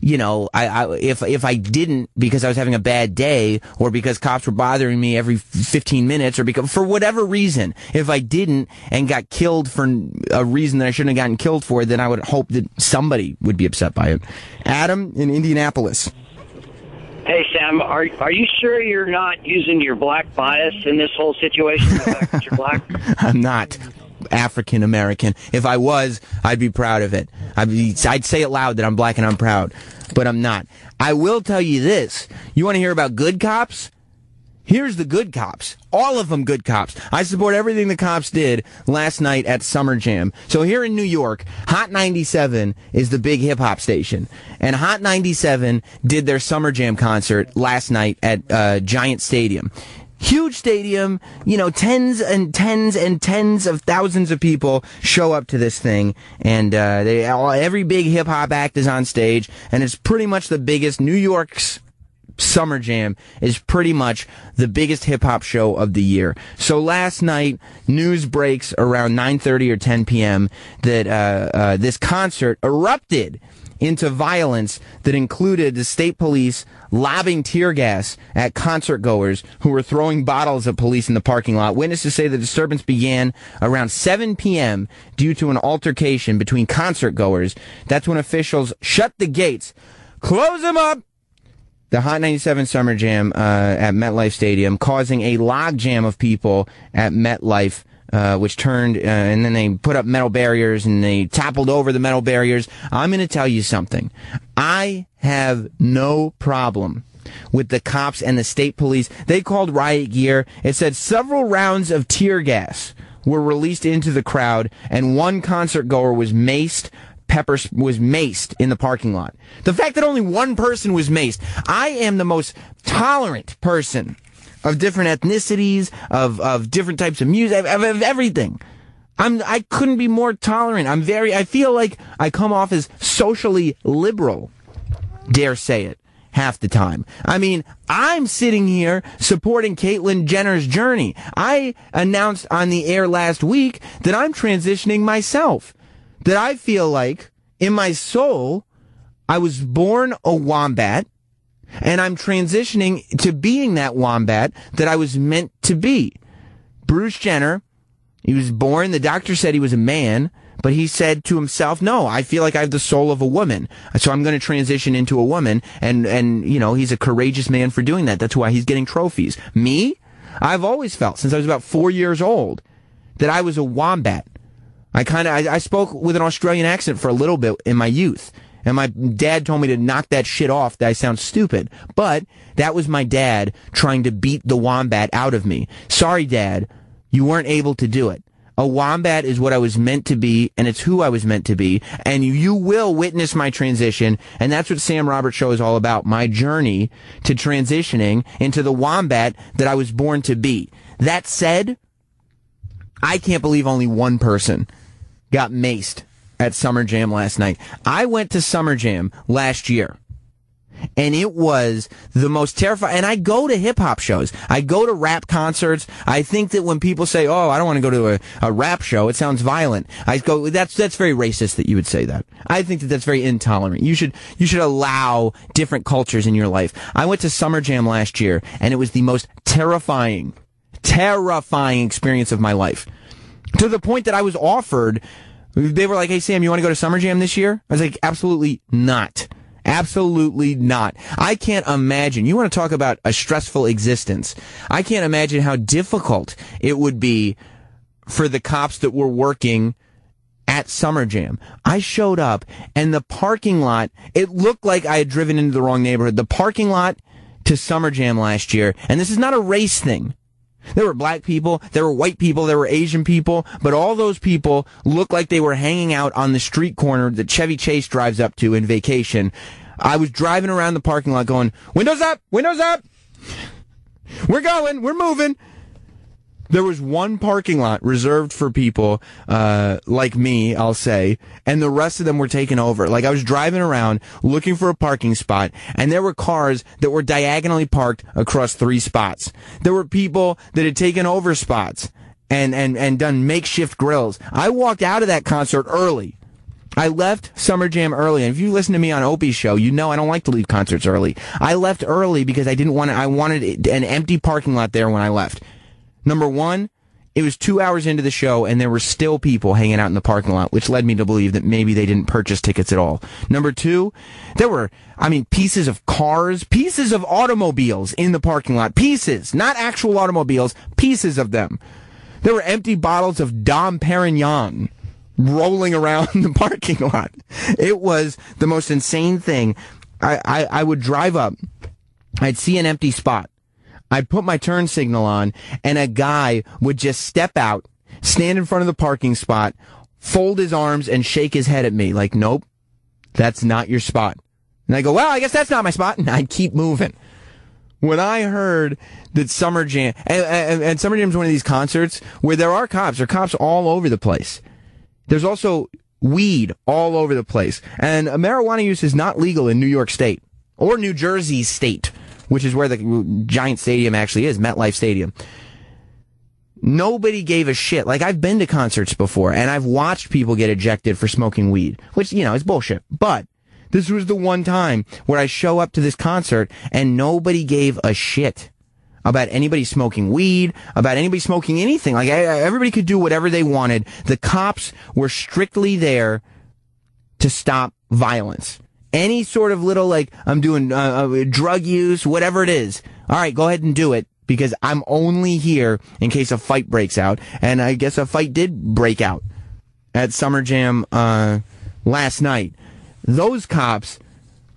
if I didn't because I was having a bad day or because cops were bothering me every 15 minutes or because for whatever reason, if I didn't and got killed for a reason that I shouldn't have gotten killed for, then I would hope that somebody would be upset by it. Adam in Indianapolis. Hey, Sam, are you sure you're not using your black bias in this whole situation? The fact that you're black? I'm not African American. If I was, I'd be proud of it. I'd say it loud that I'm black and I'm proud, but I'm not. I will tell you this. You want to hear about good cops? Here's the good cops. All of them good cops. I support everything the cops did last night at SummerJam. So here in New York, Hot 97 is the big hip-hop station. And Hot 97 did their SummerJam concert last night at Giant Stadium. Huge stadium, tens and tens and tens of thousands of people show up to this thing, and every big hip-hop act is on stage, and it's pretty much the biggest. New York's SummerJam is pretty much the biggest hip-hop show of the year. So last night, news breaks around 9:30 or 10 p.m. that this concert erupted into violence that included the state police lobbing tear gas at concert goers who were throwing bottles at police in the parking lot. Witnesses say the disturbance began around 7 p.m. due to an altercation between concert goers. That's when officials shut the gates, close them up, the Hot 97 SummerJam at MetLife Stadium, causing a logjam of people at MetLife, which turned, and then they put up metal barriers, and they toppled over the metal barriers. I'm going to tell you something. I have no problem with the cops and the state police. They called riot gear. It said several rounds of tear gas were released into the crowd, and one concert goer was maced. Was maced in the parking lot. The fact that only one person was maced. I am the most tolerant person of different ethnicities, of different types of music, of everything. I couldn't be more tolerant. I feel like I come off as socially liberal, dare say it, half the time. I mean, I'm sitting here supporting Caitlyn Jenner's journey. I announced on the air last week that I'm transitioning myself. That I feel like, in my soul, I was born a wombat, and I'm transitioning to being that wombat that I was meant to be. Bruce Jenner, he was born, the doctor said he was a man, but he said to himself, no, I feel like I have the soul of a woman, so I'm going to transition into a woman, and he's a courageous man for doing that. That's why he's getting trophies. Me? I've always felt, since I was about 4 years old, that I was a wombat. I spoke with an Australian accent for a little bit in my youth, and my dad told me to knock that shit off, that I sound stupid. But that was my dad trying to beat the wombat out of me. Sorry, Dad, you weren't able to do it. A wombat is what I was meant to be, and it's who I was meant to be, and you will witness my transition, and that's what Sam Roberts Show is all about, my journey to transitioning into the wombat that I was born to be. That said, I can't believe only one person got maced at SummerJam last night. I went to SummerJam last year, and it was the most terrifying. And I go to hip-hop shows. I go to rap concerts. I think that when people say, oh, I don't want to go to a rap show, it sounds violent. I go, that's very racist that you would say that. I think that that's very intolerant. You should allow different cultures in your life. I went to SummerJam last year, and it was the most terrifying experience of my life. To the point that I was offered, they were like, hey, Sam, you want to go to SummerJam this year? I was like, absolutely not. Absolutely not. I can't imagine. You want to talk about a stressful existence. I can't imagine how difficult it would be for the cops that were working at SummerJam. I showed up, and the parking lot, it looked like I had driven into the wrong neighborhood. The parking lot to SummerJam last year, and this is not a race thing. There were black people, there were white people, there were Asian people, but all those people looked like they were hanging out on the street corner that Chevy Chase drives up to in Vacation. I was driving around the parking lot going, windows up, windows up. We're going, we're moving. There was one parking lot reserved for people like me, I'll say, and the rest of them were taken over. Like, I was driving around looking for a parking spot, and there were cars that were diagonally parked across 3 spots. There were people that had taken over spots and done makeshift grills. I walked out of that concert early. I left SummerJam early, and if you listen to me on Opie's show, you know I don't like to leave concerts early. I left early because I wanted an empty parking lot there when I left. Number one, it was 2 hours into the show, and there were still people hanging out in the parking lot, which led me to believe that maybe they didn't purchase tickets at all. Number two, there were, pieces of cars, pieces of automobiles in the parking lot. Pieces, not actual automobiles, pieces of them. There were empty bottles of Dom Perignon rolling around the parking lot. It was the most insane thing. I would drive up. I'd see an empty spot. I'd put my turn signal on, and a guy would just step out, stand in front of the parking spot, fold his arms, and shake his head at me like, nope, that's not your spot. And I go, well, I guess that's not my spot, and I'd keep moving. When I heard that SummerJam, and SummerJam is one of these concerts where there are cops all over the place. There's also weed all over the place. And marijuana use is not legal in New York State or New Jersey State, which is where the giant stadium actually is, MetLife Stadium. Nobody gave a shit. Like, I've been to concerts before, and I've watched people get ejected for smoking weed, which, is bullshit. But this was the one time where I show up to this concert, and nobody gave a shit about anybody smoking weed, about anybody smoking anything. Like, everybody could do whatever they wanted. The cops were strictly there to stop violence. Any sort of little, like, I'm doing drug use, whatever it is. All right, go ahead and do it, because I'm only here in case a fight breaks out. And I guess a fight did break out at SummerJam last night. Those cops,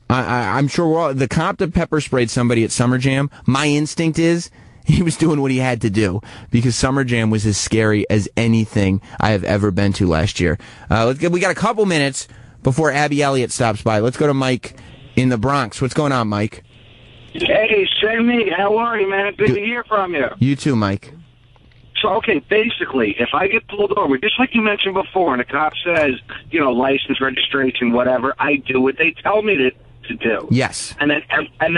I'm sure the cop that pepper sprayed somebody at SummerJam, my instinct is he was doing what he had to do, because SummerJam was as scary as anything I have ever been to last year. We got a couple minutes before Abby Elliott stops by. Let's go to Mike in the Bronx. What's going on, Mike? Hey, Sammy, how are you, man? Good to hear from you. You too, Mike. So, okay, basically, if I get pulled over, just like you mentioned before, and a cop says, license, registration, whatever, I do what they tell me to do. Yes. And then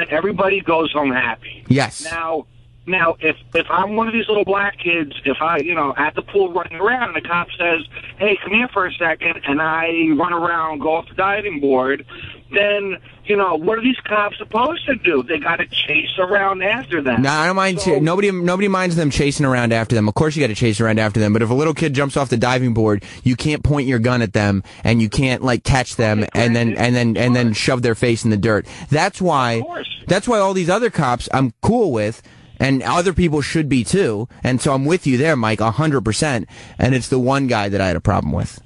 everybody goes home happy. Yes. Now, if I'm one of these little black kids, if I, at the pool running around, and the cop says, hey, come here for a second, and I run around, go off the diving board, then, what are these cops supposed to do? They got to chase around after them. No, I don't mind. Nobody minds them chasing around after them. Of course you got to chase around after them, but if a little kid jumps off the diving board, you can't point your gun at them, and you can't, catch them and then shove their face in the dirt. That's why all these other cops I'm cool with, and other people should be too. And so I'm with you there, Mike, 100%. And it's the one guy that I had a problem with.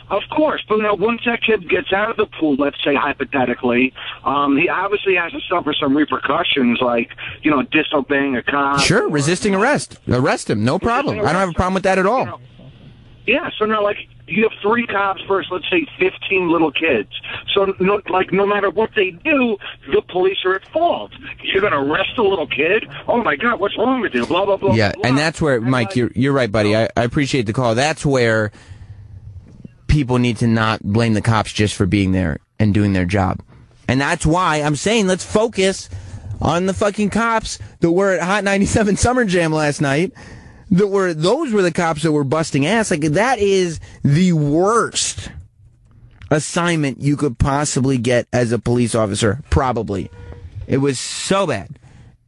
Of course, but once that kid gets out of the pool, let's say hypothetically, he obviously has to suffer some repercussions, like, disobeying a cop. Sure, resisting arrest. Arrest him, no problem. I don't have a problem with that at all. Yeah, so now, you have 3 cops versus, let's say, 15 little kids. So, no matter what they do, the police are at fault. You're going to arrest a little kid? Oh, my God, what's wrong with you? Blah, blah, blah. Yeah, blah. And that's where, Mike, you're right, buddy. I appreciate the call. That's where people need to not blame the cops just for being there and doing their job. And that's why I'm saying let's focus on the fucking cops that were at Hot 97 SummerJam last night. Those were the cops that were busting ass. That is the worst assignment you could possibly get as a police officer, probably. It was so bad.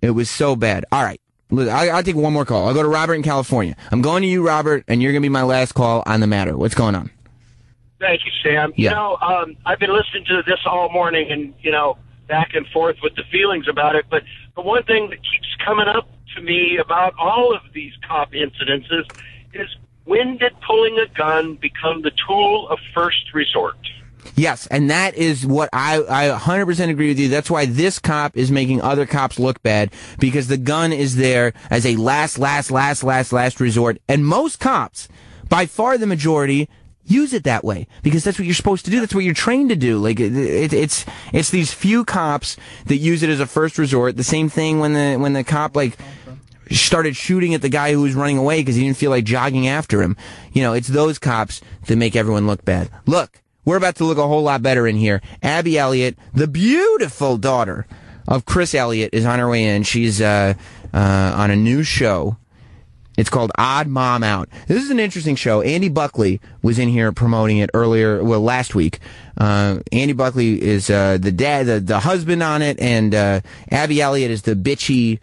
It was so bad. All right. I'll take one more call. I'll go to Robert in California. I'm going to you, Robert, and you're going to be my last call on the matter. What's going on? Thank you, Sam. Yeah. I've been listening to this all morning and, back and forth with the feelings about it. But the one thing that keeps coming up to me about all of these cop incidences is, when did pulling a gun become the tool of first resort? Yes, and that is what I 100% agree with you. That's why this cop is making other cops look bad, because the gun is there as a last resort. And most cops, by far the majority, use it that way, because that's what you're supposed to do. That's what you're trained to do. It's these few cops that use it as a first resort. The same thing when the cop started shooting at the guy who was running away because he didn't feel like jogging after him. It's those cops that make everyone look bad. Look, we're about to look a whole lot better in here. Abby Elliott, the beautiful daughter of Chris Elliott, is on her way in. She's on a new show. It's called Odd Mom Out. This is an interesting show. Andy Buckley was in here promoting it last week. Andy Buckley is the dad, the husband on it, and Abby Elliott is the bitchy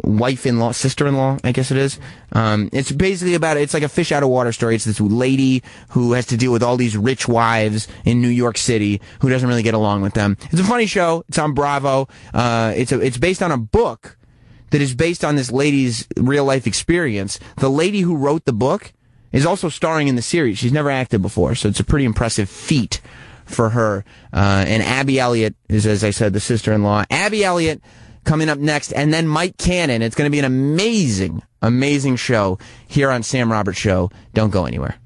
wife-in-law, sister-in-law, I guess it is. It's basically it's like a fish out of water story. It's this lady who has to deal with all these rich wives in New York City who doesn't really get along with them. It's a funny show. It's on Bravo. It's based on a book that is based on this lady's real-life experience. The lady who wrote the book is also starring in the series. She's never acted before, so it's a pretty impressive feat for her. And Abby Elliott is, as I said, the sister-in-law. Abby Elliott coming up next, and then Mike Cannon. It's going to be an amazing, amazing show here on Sam Roberts Show. Don't go anywhere.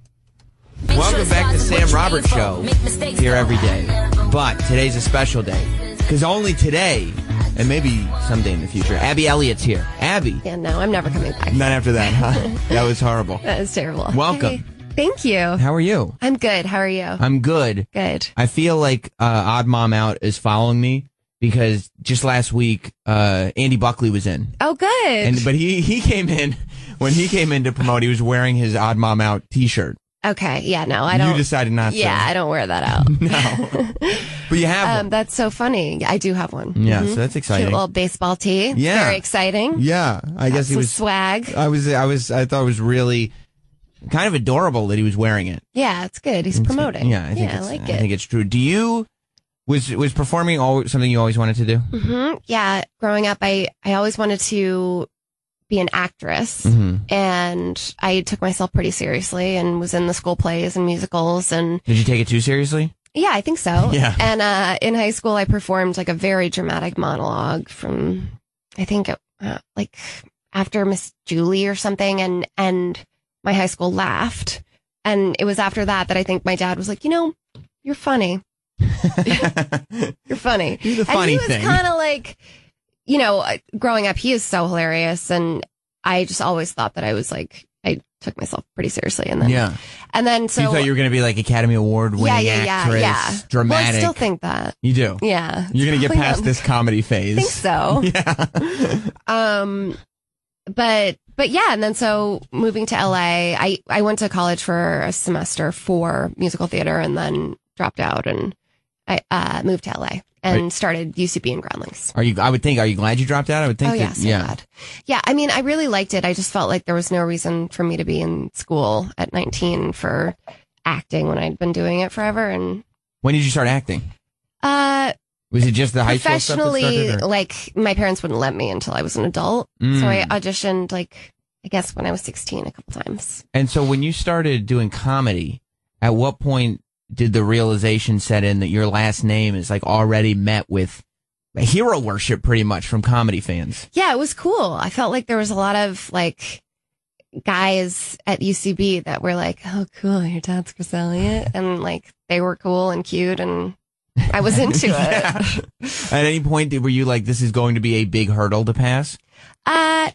Welcome back to Sam Roberts Show, here every day. But today's a special day, because only today, and maybe someday in the future, Abby Elliott's here. Abby. Yeah, no, I'm never coming back. Not after that, huh? That was horrible. That was terrible. Welcome. Hey, thank you. How are you? I'm good. How are you? I'm good. Good. I feel like Odd Mom Out is following me, because just last week, Andy Buckley was in. Oh, good. But he came in, when he came in to promote, he was wearing his Odd Mom Out t-shirt. Okay, yeah, no, I don't. You decided not to. Yeah, I don't wear that out. No. But you have one. That's so funny. I do have one. Yeah, so that's exciting. Cute little baseball tee. Yeah. Very exciting. Yeah, I guess he was swag. I thought it was really kind of adorable that he was wearing it. Yeah, it's good. He's promoting. Yeah, I like it. I think it's true. Do you was performing something you always wanted to do? Mm-hmm. Yeah, growing up, I always wanted to be an actress, and I took myself pretty seriously and was in the school plays and musicals. And did you take it too seriously? Yeah, I think so. Yeah. And in high school, I performed like a very dramatic monologue from, I think, like after Miss Julie or something, and my high school laughed. And it was after that I think my dad was like, you're funny. You're funny. You're the funny and he was kind of like, growing up, he is so hilarious, and I just always thought that I took myself pretty seriously, and then so you thought you were going to be like Academy Award winning actress, dramatic. Well, I still think that you do. Yeah, you're going to get past this comedy phase. I think so. Yeah. But yeah, and then so moving to LA, I went to college for a semester for musical theater, and then dropped out, and I moved to LA. And started UCB and Groundlings. Are you glad you dropped out? I would think. Oh, yeah, so glad. Yeah, I mean, I really liked it. I just felt like there was no reason for me to be in school at 19 for acting when I'd been doing it forever. And when did you start acting? Was it just the high school stuff that started? Like, my parents wouldn't let me until I was an adult. So I auditioned, I guess when I was 16 a couple times. And so when you started doing comedy, at what point did the realization set in that your last name is already met with hero worship pretty much from comedy fans? Yeah, it was cool. I felt like there was a lot of guys at UCB that were like, oh, cool, your dad's Chris Elliott. And they were cool and cute, and I was into it. At any point were you like, this is going to be a big hurdle to pass? No.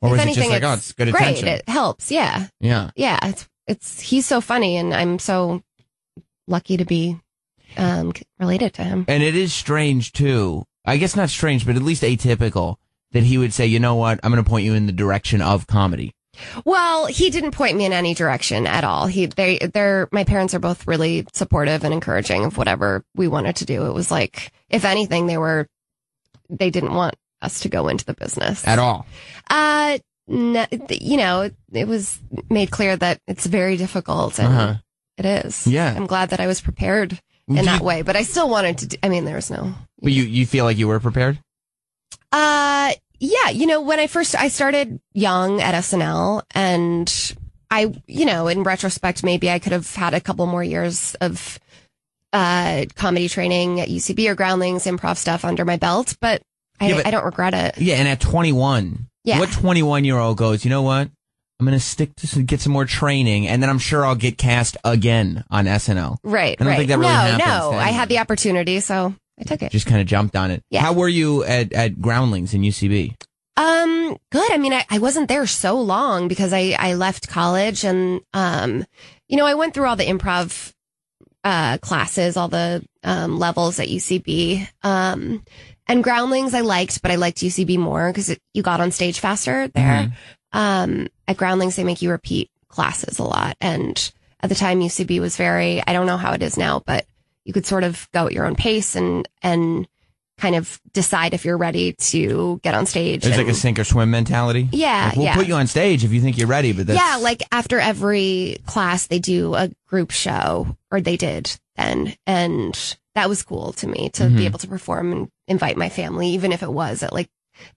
Or was if anything, it just it's good great. attention? It helps. Yeah. Yeah. Yeah. He's so funny, and I'm so lucky to be related to him. And it is strange too. I guess not strange, but at least atypical that he would say, you know what, I'm going to point you in the direction of comedy. Well, he didn't point me in any direction at all. My parents are both really supportive and encouraging of whatever we wanted to do. It was if anything, they didn't want us to go into the business at all. No, it was made clear that it's very difficult, and it is. Yeah. I'm glad that I was prepared in that way, but I still wanted to there was no. But you feel like you were prepared? Yeah, when I started young at SNL, and I, in retrospect, maybe I could have had a couple more years of comedy training at UCB or Groundlings, improv stuff under my belt, but I don't regret it. Yeah, and at 21, what 21-year-old goes, you know what? I'm going to stick to get some more training, and then I'm sure I'll get cast again on SNL. Right, I don't think that really happens. No, I had the opportunity, so I took it. Just kind of jumped on it. Yeah. How were you at Groundlings in UCB? Good. I mean, I wasn't there so long because I left college, and, I went through all the improv classes, all the levels at UCB. And Groundlings I liked, but I liked UCB more because you got on stage faster there. At Groundlings, they make you repeat classes a lot. And at the time, UCB was I don't know how it is now, but you could sort of go at your own pace and kind of decide if you're ready to get on stage. It's like a sink or swim mentality. Yeah. We'll put you on stage if you think you're ready, but that's... after every class, they do a group show, or they did then. And that was cool to me to be able to perform and invite my family, even if it was at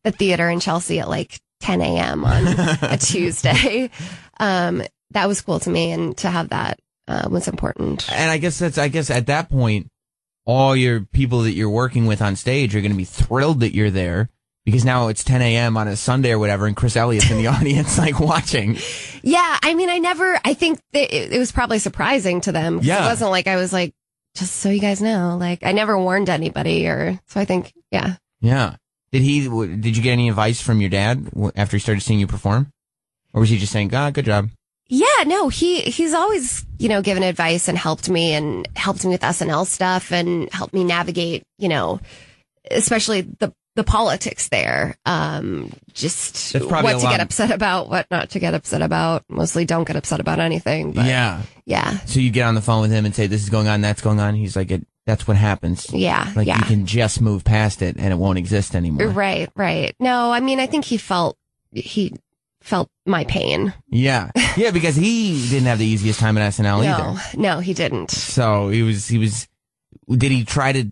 the theater in Chelsea at 10 a.m. on a Tuesday. That was cool to me, and to have that was important. And I guess at that point, all your people that you're working with on stage are going to be thrilled that you're there, Because now it's 10 a.m. on a Sunday or whatever, and Chris Elliott's in the audience, like, watching. Yeah, I mean, I think that it was probably surprising to them. Yeah. It wasn't like I was like, just so you guys know, like, I never warned anybody, so I think, yeah. Yeah. Did you get any advice from your dad after he started seeing you perform? Or was he just saying, good job? Yeah, no, he's always, given advice and helped me with SNL stuff and helped me navigate, especially the politics there. Just what to get upset about, what not to get upset about. Mostly don't get upset about anything. But yeah. So you get on the phone with him and say, this is going on, that's going on. He's like, that's what happens. Yeah. Like, you can just move past it and it won't exist anymore. Right. No, I mean, I think he felt my pain. Yeah. Yeah, because he didn't have the easiest time at SNL either. No, he didn't. So he was, did he try to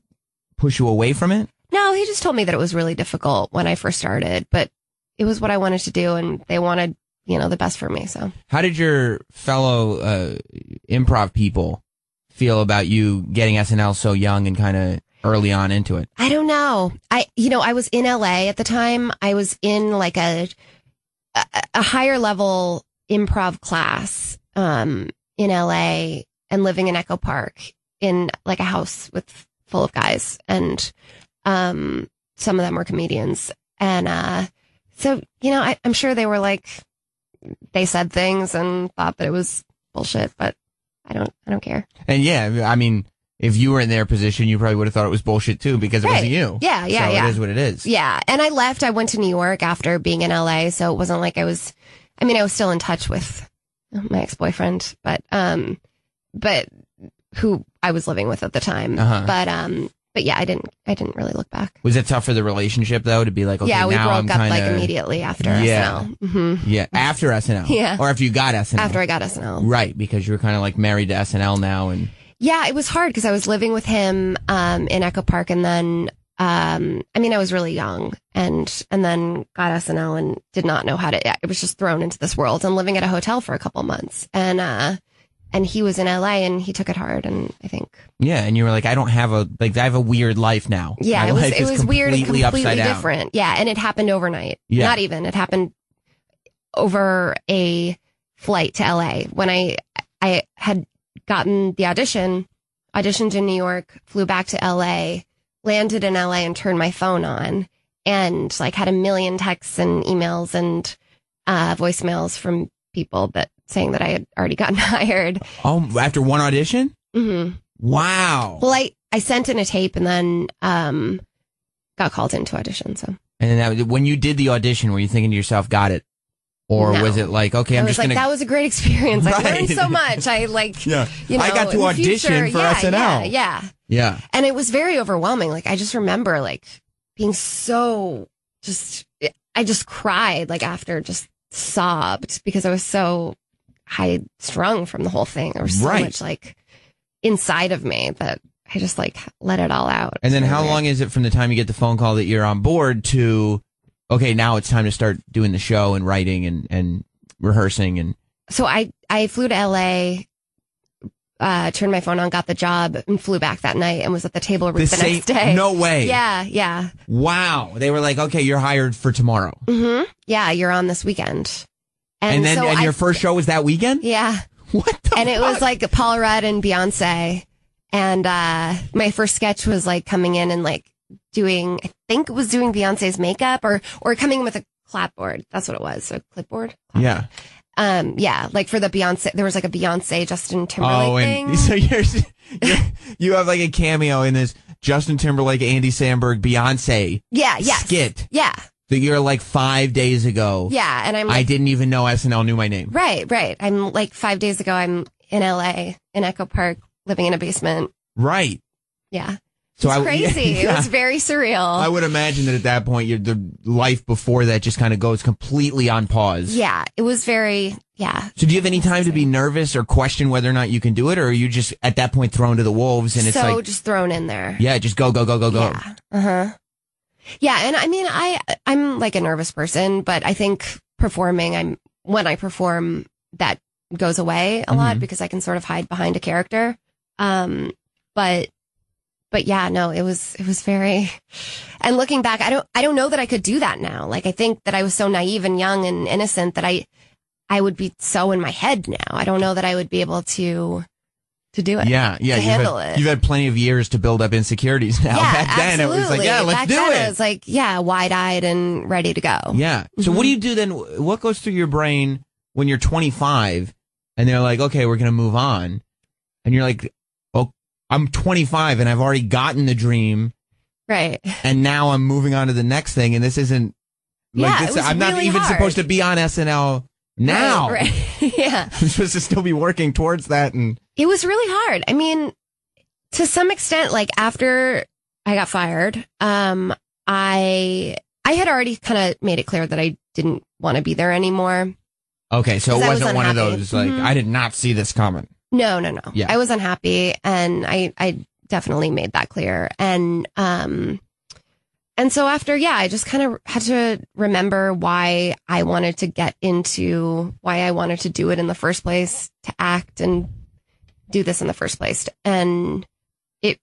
push you away from it? No, he just told me that it was really difficult when I first started, but it was what I wanted to do, and they wanted, the best for me. So, how did your fellow improv people feel about you getting SNL so young and kind of early on into it? I don't know. I was in LA at the time. I was in like a higher level improv class in LA and living in Echo Park in like a house full of guys, and some of them were comedians. And so, I'm sure they were like, they said things and thought that it was bullshit, but I don't care. And yeah, I mean, if you were in their position, you probably would have thought it was bullshit too, because it wasn't you. Yeah. So it is what it is. Yeah. And I left. I went to New York after being in LA. So it wasn't like I was still in touch with my ex-boyfriend, but who I was living with at the time. But yeah, I didn't really look back. Was it tough for the relationship though, to be like, okay, we now broke up like immediately after SNL. Mm-hmm. Yeah, after SNL. Yeah. Or after you got SNL. After I got SNL. Right, because you were kind of like married to SNL now, and yeah, it was hard because I was living with him in Echo Park, and then I was really young, and then got SNL and did not know how to. It was just thrown into this world, and living at a hotel for a couple months, and he was in LA and he took it hard, and I think. Yeah, and you were like, I have a weird life now. Yeah, it was weird and completely different. Yeah, and it happened overnight. Yeah. Not even. It happened over a flight to LA when I had gotten the auditioned in New York, flew back to LA, landed in LA and turned my phone on, and like had a million texts and emails and voicemails from people saying that I had already gotten hired. Oh, after one audition? Mm-hmm. Wow. Well, I sent in a tape and then got called in to audition. So. And then when you did the audition, were you thinking to yourself, got it? Or was it like, okay, I'm just going to... that was a great experience. I learned so much. I got to audition for SNL. Yeah. And it was very overwhelming. Like, I just remember like being so I just cried like after, just sobbed because I was so high strung from the whole thing. There was so much like inside of me that I just like let it all out. And then how long is it from the time you get the phone call that you're on board to... okay, now it's time to start doing the show and writing and rehearsing? And so I flew to LA, turned my phone on, got the job, and flew back that night and was at the table read the next day. No way. Yeah. Wow. They were like, okay, you're hired for tomorrow. Mm-hmm. Yeah, you're on this weekend. And then your first show was that weekend? Yeah. What the And fuck? It was like Paul Rudd and Beyonce. And my first sketch was like coming in and like doing Beyonce's makeup or coming in with a clapboard. That's what it was. A clipboard. Yeah. Like for the Beyonce, there was like a Beyonce Justin Timberlake thing. So you have like a cameo in this Justin Timberlake, Andy Samberg, Beyonce skit. Yeah. That you're like 5 days ago. Yeah. And I'm like, I didn't even know SNL knew my name. Right. I'm like 5 days ago, I'm in LA in Echo Park living in a basement. Right. Yeah. So it's crazy. Yeah. It was very surreal. I would imagine that at that point, the life before that just kind of goes completely on pause. Yeah, it was very, So do you have any time to be nervous or question whether or not you can do it? Or are you just at that point thrown to the wolves and it's like... just thrown in there. Yeah, just go. Yeah. Uh-huh. Yeah, and I mean, I'm like a nervous person, but I think when I perform, that goes away a lot because I can sort of hide behind a character. But but yeah, no, it was very, and looking back, I don't know that I could do that now. Like, I think that I was so naive and young and innocent that I would be so in my head now. I don't know that I would be able to do it. Yeah. To handle it. You've had plenty of years to build up insecurities now. Yeah, Back then it was like, yeah, let's Back do then it. It was like, yeah, wide-eyed and ready to go. Yeah. So what do you do then? What goes through your brain when you're 25 and they're like, okay, we're going to move on. And you're like, oh, I'm 25 and I've already gotten the dream. Right. And now I'm moving on to the next thing. And this isn't like this. I'm not even supposed to be on SNL now. Right. Yeah. I'm supposed to still be working towards that. And it was really hard. I mean, to some extent, like after I got fired, I had already kind of made it clear that I didn't want to be there anymore. Okay, so it wasn't one of unhappy. those like I did not see this coming. No. Yeah. I was unhappy, and I definitely made that clear. And so after, I just kind of had to remember why I wanted to why I wanted to do it in the first place, to act and do this in the first place. And it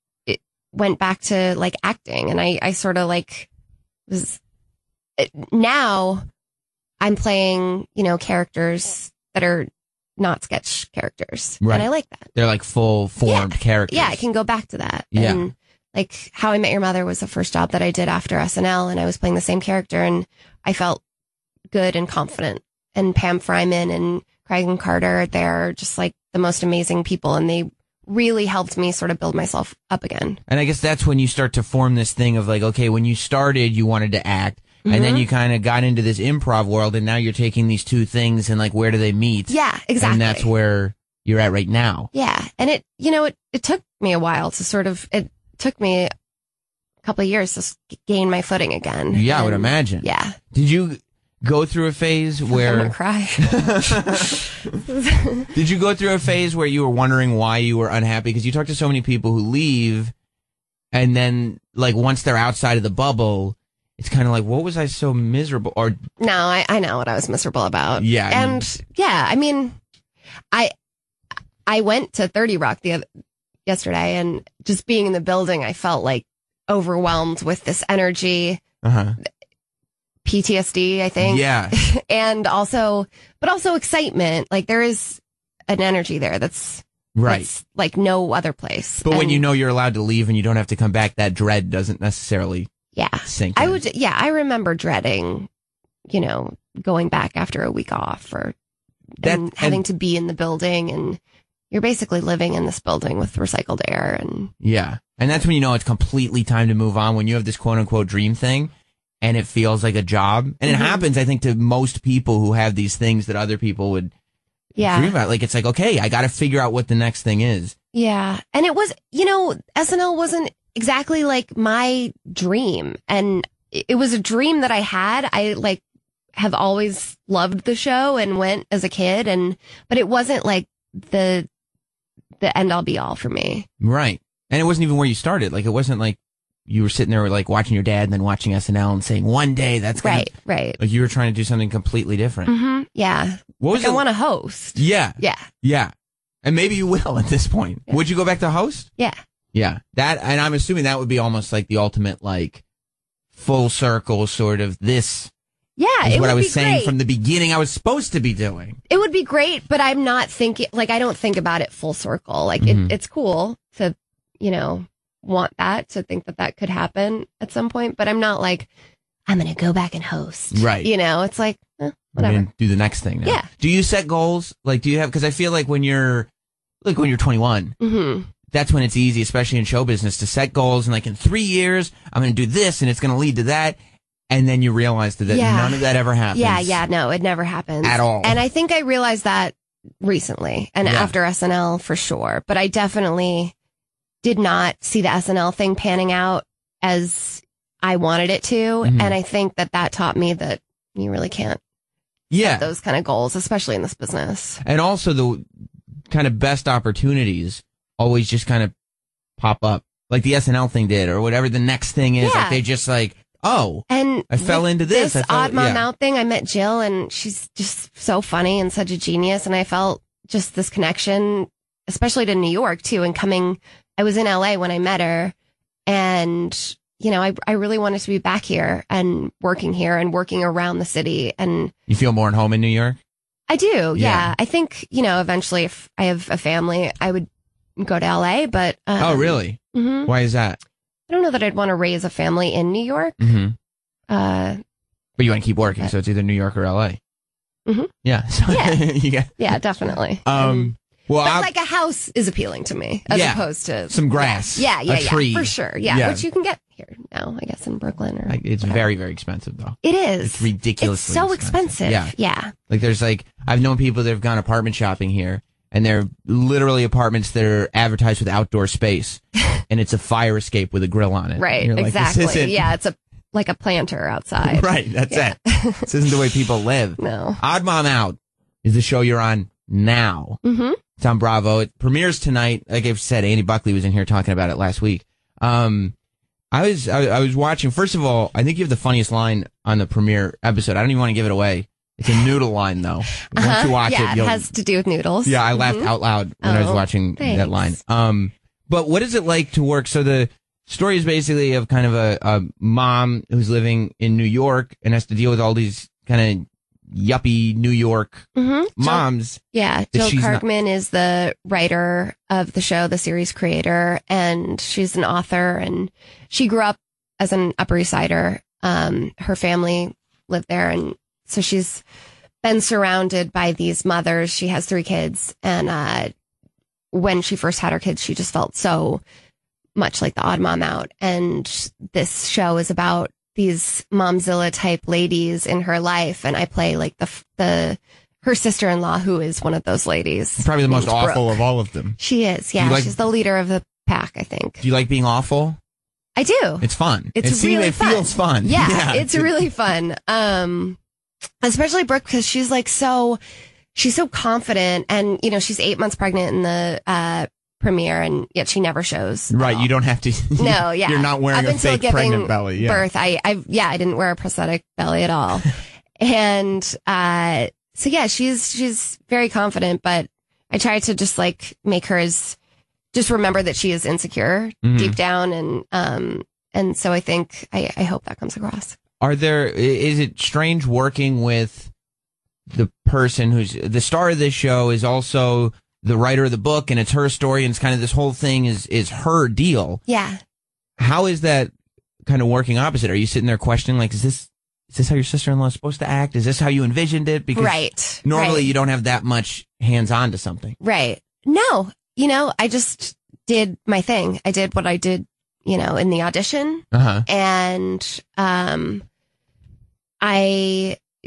went back to like acting, and I sort of like now I'm playing, characters that are not sketch characters. Right. And I like that. They're like full formed characters. Yeah, I can go back to that. Yeah. And like How I Met Your Mother was the first job that I did after SNL, and I was playing the same character, and I felt good and confident. And Pam Fryman and Craig and Carter, they're just like the most amazing people, and they really helped me sort of build myself up again. And I guess that's when you start to form this thing of like, okay, when you started, you wanted to act. And then you kind of got into this improv world, and now you're taking these two things and like, where do they meet? Yeah, exactly. And that's where you're at right now. Yeah. And it took me a while to it took me a couple of years to gain my footing again. Yeah, I would imagine. Yeah. Did you go through a phase where... I'm gonna cry. Did you go through a phase where you were wondering why you were unhappy? Because you talk to so many people who leave, and then like once they're outside of the bubble, it's kind of like, what was I so miserable? Or no, I know what I was miserable about. Yeah. I mean, I went to 30 Rock yesterday, and just being in the building, I felt like overwhelmed with this energy. PTSD, I think. Yeah. But also excitement. Like there is an energy there that's right. That's like no other place. But when you know you're allowed to leave and you don't have to come back, that dread doesn't necessarily sink in. I remember dreading, going back after a week off and having to be in the building, and you're basically living in this building with recycled air. And yeah. And that's when you know it's completely time to move on, when you have this quote unquote dream thing and it feels like a job. And it happens, I think, to most people who have these things that other people would dream about. Like, it's like, okay, I got to figure out what the next thing is. Yeah. And it was, SNL wasn't exactly like my dream. And it was a dream that I had. I like have always loved the show and went as a kid, but it wasn't like the end all be all for me. Right. And it wasn't even where you started. Like, it wasn't like you were sitting there like watching your dad and then watching SNL and saying, one day that's gonna... Right. Like, you were trying to do something completely different. Yeah. What was I want to host. Yeah. Yeah. Yeah. And maybe you will at this point. Yeah. Would you go back to host? Yeah. Yeah. That, and I'm assuming that would be almost like the ultimate, like, full circle sort of this. Yeah, is it what would I was be saying great. from the beginning I was supposed to be doing. It would be great, but I'm not thinking, like, I don't think about it full circle. Like, it's cool to, want that, to think that could happen at some point, but I'm not like, I'm going to go back and host. Right. It's like, whatever. Do the next thing now. Yeah. Do you set goals? Like, do you have, because I feel like when you're 21, that's when it's easy, especially in show business, to set goals and like, in 3 years, I'm going to do this and it's going to lead to that. And then you realize that none of that ever happens. Yeah, no, it never happens. At all. And I think I realized that recently and after SNL for sure. But I definitely did not see the SNL thing panning out as I wanted it to. And I think that taught me that you really can't set those kind of goals, especially in this business. And also the kind of best opportunities always just kind of pop up. Like the SNL thing did, or whatever the next thing is. Like they just like, and I fell into this. This Odd Mom Out thing, I met Jill, and she's just so funny and such a genius. And I felt just this connection, especially to New York too. And I was in LA when I met her, And, I really wanted to be back here and working around the city. And you feel more at home in New York? I do. Yeah. I think, eventually if I have a family, I would go to LA, but. Oh, really? Mm-hmm. Why is that? I don't know that I'd want to raise a family in New York. Mm-hmm. But you want to keep working, so it's either New York or LA. Mm-hmm. Yeah. So Yeah, definitely. Well, like a house is appealing to me as opposed to some grass. Yeah, a tree. for sure. Yeah, which you can get here now, I guess, in Brooklyn. Or it's very, very expensive, though. It is. It's ridiculously so expensive. Yeah. Like there's I've known people that have gone apartment shopping here, and they're literally apartments that are advertised with outdoor space, and it's a fire escape with a grill on it. Right. You're Exactly. Like, yeah, it's like a planter outside. Right. That's it. This isn't the way people live. No. Odd Mom Out is the show you're on now. Mm-hmm. It's on Bravo. It premieres tonight. Like I've said, Andy Buckley was in here talking about it last week. I was watching. First of all, I think you have the funniest line on the premiere episode. I don't even want to give it away. It's a noodle line, though. Once you watch it, it has to do with noodles. Yeah, I laughed out loud when I was watching that line. But what is it like to work? So the story is basically of kind of a mom who's living in New York and has to deal with all these kind of yuppie New York moms. Jill Kargman is the writer of the show, the series creator, and she's an author, and she grew up as an Upper East Sider. Her family lived there, and so she's been surrounded by these mothers. She has 3 kids, and when she first had her kids, she just felt so much like the odd mom out. And this show is about these momzilla type ladies in her life, and I play like her sister-in-law, who is one of those ladies. Probably the most awful of all of them. She is, yeah. She's the leader of the pack, I think. Do you like being awful? I do. It's fun. It feels fun. Yeah, it's really fun. Especially Brooke, because she's so confident, and she's 8 months pregnant in the premiere, and yet she never shows. Right, you don't have to. No, yeah, you're not wearing a fake pregnant belly. Yeah. Birth, I didn't wear a prosthetic belly at all, and so yeah, she's very confident, but I try to just make her just remember that she is insecure deep down, and so I think I hope that comes across. Is it strange working with the person who's the star of this show is also the writer of the book, and it's her story, and it's kind of this whole thing is her deal. Yeah. How is that kind of working opposite? Are you sitting there questioning, is this how your sister-in-law is supposed to act? Is this how you envisioned it? Because normally you don't have that much hands-on to something. Right. No, I just did my thing. I did what I did, in the audition. And,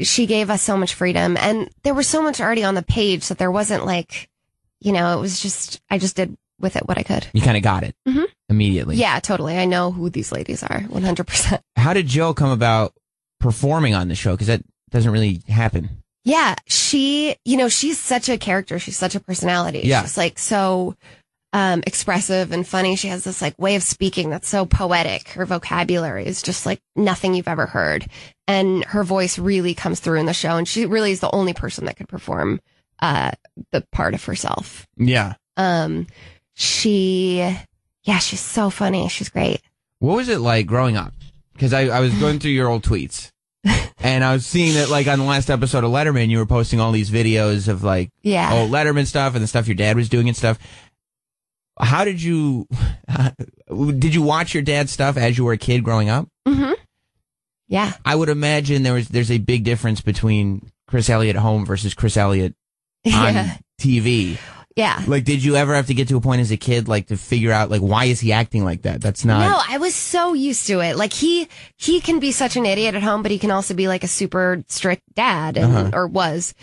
she gave us so much freedom, and there was so much already on the page that there wasn't it was just, I just did with it what I could. You kind of got it immediately. Yeah, totally. I know who these ladies are, 100%. How did Jill come about performing on the show? Because that doesn't really happen. Yeah, she's such a character. She's such a personality. Yeah. She's so expressive and funny. She has this way of speaking that's so poetic. Her vocabulary is just nothing you've ever heard. And her voice really comes through in the show. And she really is the only person that could perform the part of herself. Yeah. She's so funny. She's great. What was it like growing up? Because I was going through your old tweets, and I was seeing that on the last episode of Letterman, you were posting all these videos of old Letterman stuff and the stuff your dad was doing and stuff. How did you watch your dad's stuff as you were a kid growing up? Mm-hmm. Yeah. I would imagine there's a big difference between Chris Elliott at home versus Chris Elliott on TV. Yeah. Did you ever have to get to a point as a kid, to figure out, why is he acting like that? That's not. No, I was so used to it. He can be such an idiot at home, but he can also be a super strict dad, or was,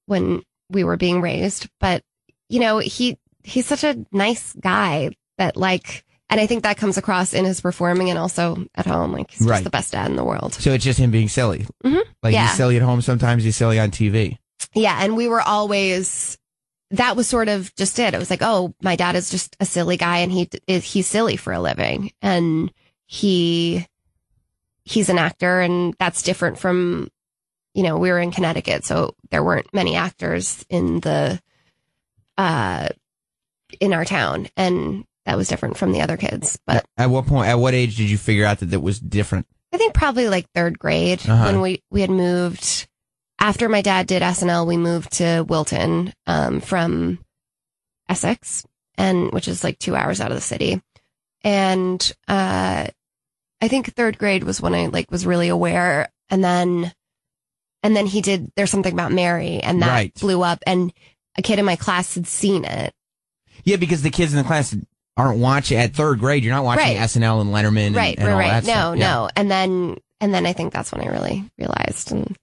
when we were being raised. But, he's such a nice guy that and I think that comes across in his performing and also at home. He's just the best dad in the world. So it's just him being silly. Mm-hmm. He's silly at home sometimes, he's silly on TV. Yeah, and we were always, that was sort of just it. It was oh, my dad is just a silly guy, and he's silly for a living. And he's an actor, and that's different from, we were in Connecticut, so there weren't many actors in our town. And that was different from the other kids. But at what age did you figure out that was different? I think probably like third grade when we had moved. After my dad did SNL, we moved to Wilton from Essex, which is like 2 hours out of the city. And I think third grade was when I was really aware. And then he did There's Something About Mary, and that blew up. And a kid in my class had seen it. Yeah, because the kids in the class aren't watching at third grade. You're not watching SNL and Letterman and all that stuff. No. And then I think that's when I really realized. And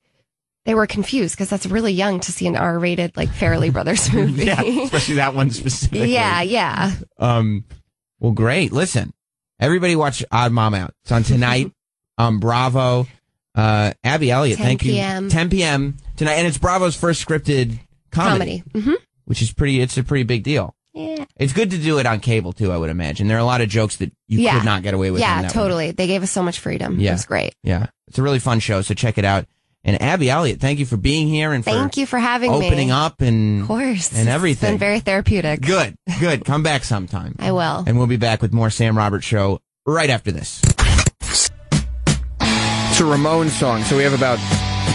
they were confused because that's really young to see an R-rated Farrelly Brothers movie. Yeah, especially that one specifically. Yeah. Well, great. Listen, everybody watch Odd Mom Out. It's on tonight. Bravo. Abby Elliott, thank you. 10 p.m. tonight, and it's Bravo's first scripted comedy. Mm-hmm. Which is it's a pretty big deal. Yeah. It's good to do it on cable too, I would imagine. There are a lot of jokes that you could not get away with. Yeah, totally. They gave us so much freedom. Yeah. It was great. Yeah. It's a really fun show, so check it out. And Abby Elliott, thank you for being here and thank you for having me. Opening up and of course. And everything. It's been very therapeutic. Good. Come back sometime. I will. And we'll be back with more Sam Roberts Show right after this. It's a Ramones song, so we have about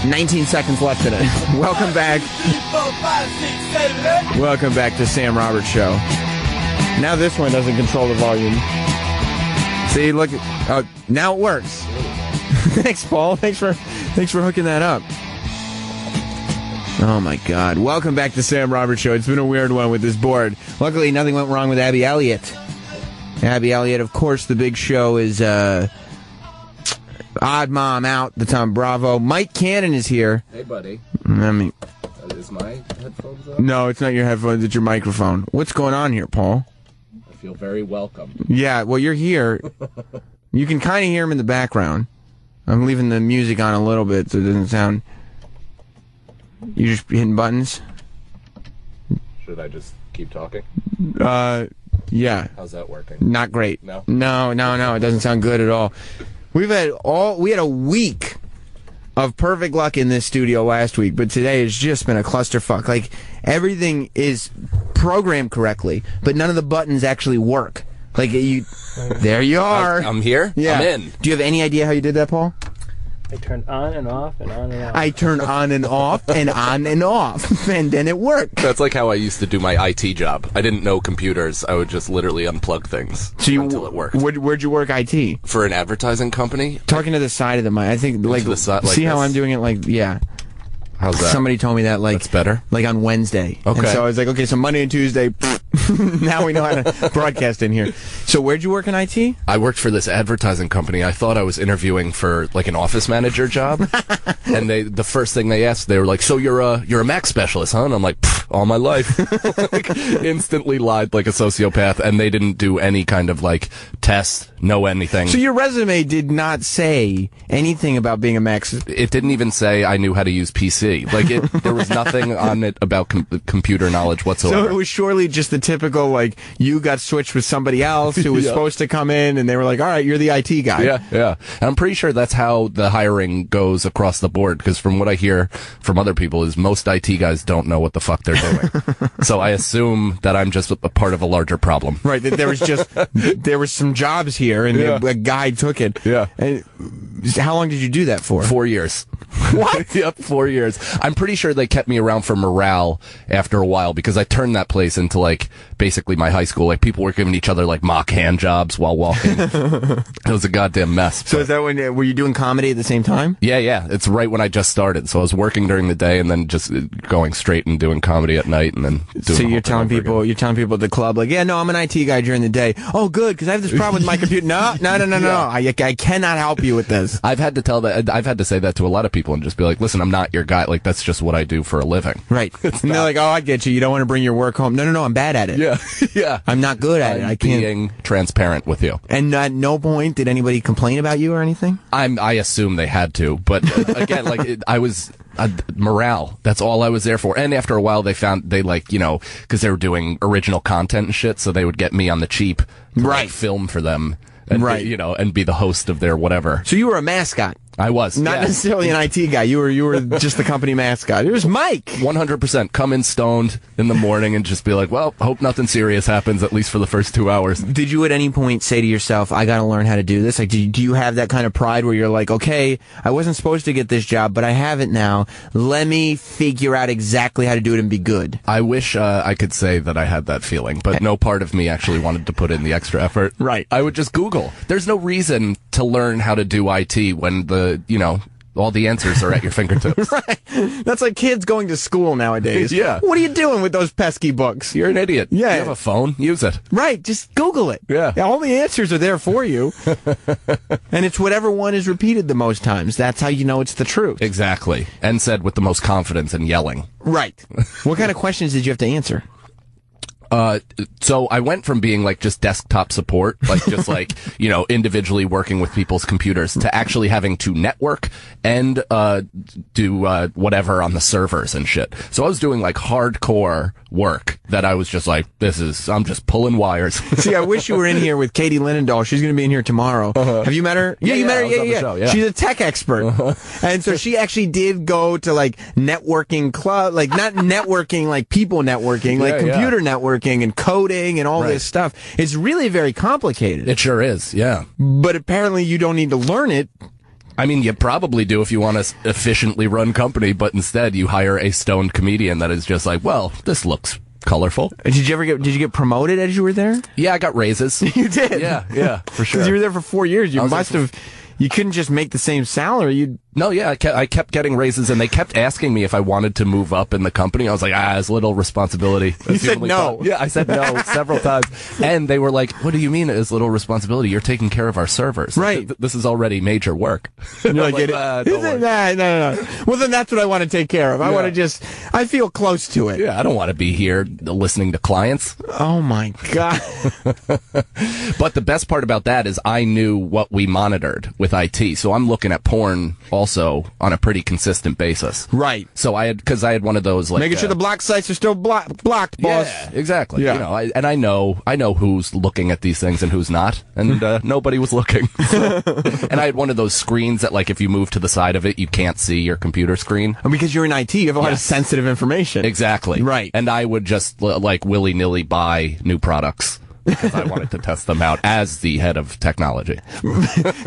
19 seconds left in it. Welcome back. 4, 5, 6, 7, 8. Welcome back to Sam Roberts Show. Now this one doesn't control the volume. See, look. Now it works. Thanks, Paul. Thanks for hooking that up. Oh, my God. Welcome back to Sam Roberts Show. It's been a weird one with this board. Luckily, nothing went wrong with Abby Elliott. Abby Elliott, of course, the big show is Odd Mom Out. That's on Bravo. Mike Cannon is here. Hey, buddy. Is my headphones on? No, it's not your headphones. It's your microphone. What's going on here, Paul? I feel very welcome. Yeah, well, you're here. You can kind of hear him in the background. I'm leaving the music on a little bit so it doesn't sound... You just hitting buttons? Should I just keep talking? Yeah. How's that working? Not great. No? No. It doesn't sound good at all. We had a week of perfect luck in this studio last week, but today has just been a clusterfuck. Everything is programmed correctly, but none of the buttons actually work. There you are. I'm here? Yeah. I'm in. Do you have any idea how you did that, Paul? I turned on and off and on and off. I turned on and off and on and off, and then it worked. That's like how I used to do my IT job. I didn't know computers. I would just literally unplug things until it worked. Where'd you work IT? For an advertising company. Talking to the side of the mic. I think, see how I'm doing it? Yeah. How's that? Somebody told me that, That's better? on Wednesday. Okay. And so I was like, okay, so Monday and Tuesday, now we know how to broadcast in here. So where'd you work in IT? I worked for this advertising company. I thought I was interviewing for an office manager job. And the first thing they asked, they were like, so you're a Mac specialist, huh? And I'm like, all my life. Instantly lied like a sociopath. And they didn't do any kind of test, no anything. So your resume did not say anything about being a Mac. It didn't even say I knew how to use PC. There was nothing on it about computer knowledge whatsoever. So it was surely just the typical, you got switched with somebody else who was supposed to come in, and they were like, all right, you're the IT guy. Yeah. And I'm pretty sure that's how the hiring goes across the board, because from what I hear from other people is most IT guys don't know what the fuck they're doing. So I assume that I'm just a part of a larger problem. Right, that there was some jobs here, and a guy took it. Yeah. And how long did you do that for? 4 years. What? Yep, 4 years. I'm pretty sure they kept me around for morale after a while, because I turned that place into basically my high school. People were giving each other mock hand jobs while walking. It was a goddamn mess. So is that when were you doing comedy at the same time? Yeah. It's right when I just started. So I was working during the day and then just going straight and doing comedy at night, and then doing So you're telling people at the club I'm an IT guy during the day. Oh, good, because I have this problem with my computer. No. I cannot help you with this. I've had to say that to a lot of people and just be like, listen, I'm not your guy. That's just what I do for a living. Right. And they're like, oh, I get you. You don't want to bring your work home. No, I'm bad at it. Yeah. I'm not good at it. I can't. Being transparent with you. And at no point did anybody complain about you or anything? I assume they had to, but again, I was morale. That's all I was there for. And after a while, they because they were doing original content and shit, so they would get me on the cheap to film for them. And, and be the host of their whatever. So you were a mascot. I was. Not necessarily an IT guy. You were just the company mascot. It was Mike. 100%. Come in stoned in the morning and just be like, well, hope nothing serious happens, at least for the first 2 hours. Did you at any point say to yourself, I got to learn how to do this? Like, do you have that kind of pride where you're like, okay, I wasn't supposed to get this job, but I have it now. Let me figure out exactly how to do it and be good. I wish I could say that I had that feeling, but no part of me actually wanted to put in the extra effort. Right. I would just Google. There's no reason to learn how to do IT when all the answers are at your fingertips. Right. That's like kids going to school nowadays. Yeah. What are you doing with those pesky books? You're an idiot. Yeah. You have a phone, use it. Right. Just Google it. Yeah. All the answers are there for you. And it's whatever one is repeated the most times. That's how you know it's the truth. Exactly. And said with the most confidence and yelling. Right. What kind of questions did you have to answer? So I went from being like just desktop support, like just like, individually working with people's computers to actually having to network and, do, whatever on the servers and shit. So I was doing like hardcore work that I was just like, I'm just pulling wires. See, I wish you were in here with Katie Linendahl. She's going to be in here tomorrow. Have you met her? Yeah, you met her? Yeah. She's a tech expert. And so she actually did go to like networking club, like not networking, like people networking, like computer networking and coding and all this stuff. It's really very complicated. It sure is, yeah. But apparently you don't need to learn it. I mean, you probably do if you want to efficiently run company, but instead you hire a stoned comedian that is just like, well, this looks colorful. Did you get promoted as you were there? Yeah, I got raises. You did? Yeah, for sure. Because you were there for 4 years. You must have... You couldn't just make the same salary. No, yeah, I kept getting raises, and they kept asking me if I wanted to move up in the company. I was like, it's a little responsibility. You said no. Yeah, I said no several times. And they were like, what do you mean it's little responsibility? You're taking care of our servers. Right. This is already major work. You're like, no. Well, then that's what I want to take care of. I feel close to it. Yeah, I don't want to be here listening to clients. Oh, my God. But the best part about that is I knew what we monitored with IT. So I'm looking at porn also on a pretty consistent basis. Right. So I had one of those like making sure the black sites are still blocked, boss. Yeah, exactly. Yeah. I know who's looking at these things and who's not, and nobody was looking. And I had one of those screens that like if you move to the side of it, you can't see your computer screen. And because you're in IT, you have a lot of sensitive information. Exactly. Right. And I would just like willy-nilly buy new products. Because I wanted to test them out as the head of technology.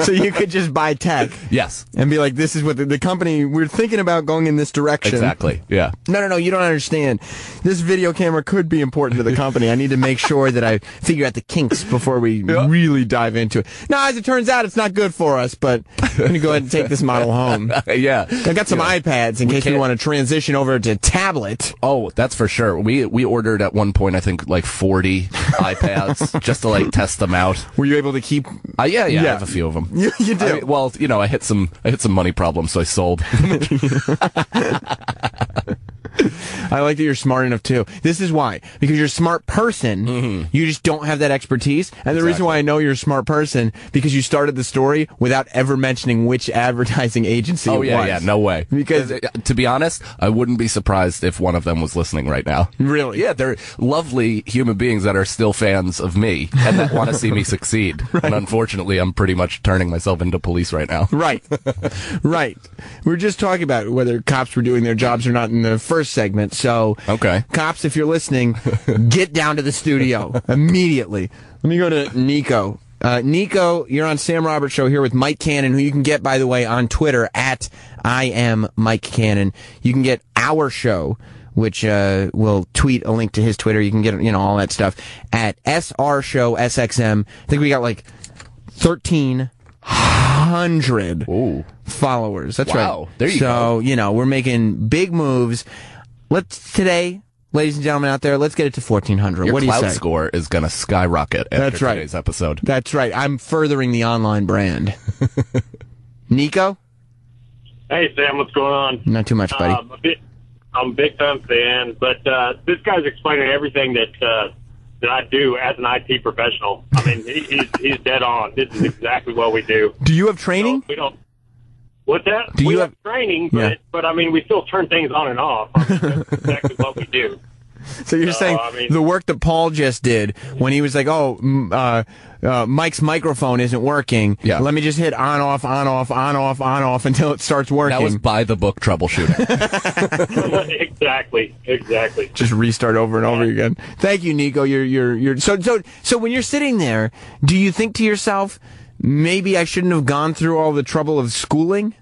So you could just buy tech. Yes. And be like, this is what the company, we're thinking about going in this direction. Exactly. Yeah. No, you don't understand. This video camera could be important to the company. I need to make sure that I figure out the kinks before we really dive into it. Now, as it turns out, it's not good for us, but I'm going to go ahead and take this model home. Yeah. I got some iPads in case we want to transition over to tablet. Oh, that's for sure. We ordered at one point, I think, like 40 iPads. Just to like test them out. Were you able to keep? Yeah, I have a few of them. You do. I hit some money problems, so I sold. I like that you're smart enough too. This is why. Because you're a smart person, you just don't have that expertise. And the reason why I know you're a smart person, because you started the story without ever mentioning which advertising agency it was. Yeah, no way. Because to be honest, I wouldn't be surprised if one of them was listening right now. Really? Yeah, they're lovely human beings that are still fans of me and that want to see me succeed. Right. And unfortunately, I'm pretty much turning myself into police right now. Right. Right. We're just talking about whether cops were doing their jobs or not in the first segment. So, okay, cops, if you're listening, get down to the studio immediately. Let me go to Nico. Nico, you're on Sam Roberts Show here with Mike Cannon, who you can get, by the way, on Twitter at I am Mike Cannon. You can get our show, which will tweet a link to his Twitter. You can get all that stuff at SR Show SXM. I think we got like 1,300 followers. That's right. There you go. So, we're making big moves. Today, ladies and gentlemen out there, let's get it to 1,400. Your what do you say? clout score is going to skyrocket after today's episode. That's right. I'm furthering the online brand. Nico? Hey, Sam, what's going on? Not too much, buddy. I'm a big time fan, but this guy's explaining everything that I do as an IT professional. I mean, he's dead on. This is exactly what we do. Do you have training? We don't. What's that? Do you have training, but I mean, we still turn things on and off. I mean, that's exactly what we do. So you're saying the work that Paul just did when he was like, Mike's microphone isn't working. Yeah. Let me just hit on, off, on, off, on, off, on, off until it starts working. That was by the book troubleshooting. Exactly. Just restart over and over again. Thank you, Nico. You're so when you're sitting there, do you think to yourself, maybe I shouldn't have gone through all the trouble of schooling?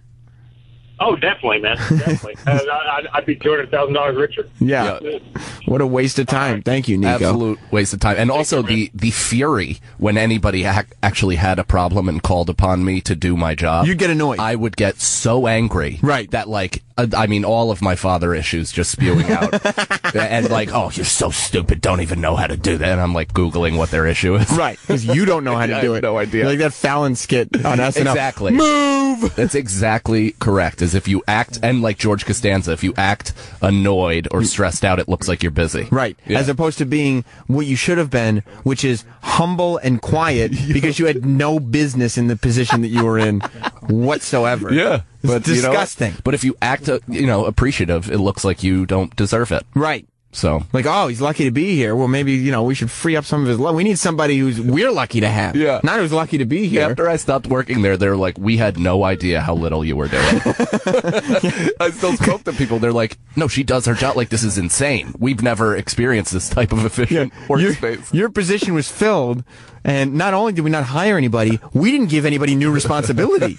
Oh, definitely, man. Definitely. I'd be $200,000 richer. Yeah. What a waste of time. Thank you, Nico. Absolute waste of time. And also the fury when anybody actually had a problem and called upon me to do my job. You'd get annoyed. I would get so angry. Right. That, like, I mean, all of my father issues just spewing out. And like, oh, you're so stupid. Don't even know how to do that. And I'm like Googling what their issue is. Right. Because you don't know how to do it. I have no idea. You're like that Fallon skit on SNL. Exactly. Move! That's exactly correct. As if you act, and like George Costanza, if you act annoyed or stressed out, it looks like you're busy. Right. Yeah. As opposed to being what you should have been, which is humble and quiet because you had no business in the position that you were in whatsoever. Yeah. But disgusting. But if you act, appreciative, it looks like you don't deserve it. Right. So, like, oh, he's lucky to be here. Well, maybe, we should free up some of his love. We need somebody we're lucky to have. Yeah. Not who's lucky to be here. After I stopped working there, they're like, we had no idea how little you were doing. I still spoke to people. They're like, no, she does her job. Like, this is insane. We've never experienced this type of efficient workspace. Your position was filled, and not only did we not hire anybody, we didn't give anybody new responsibility.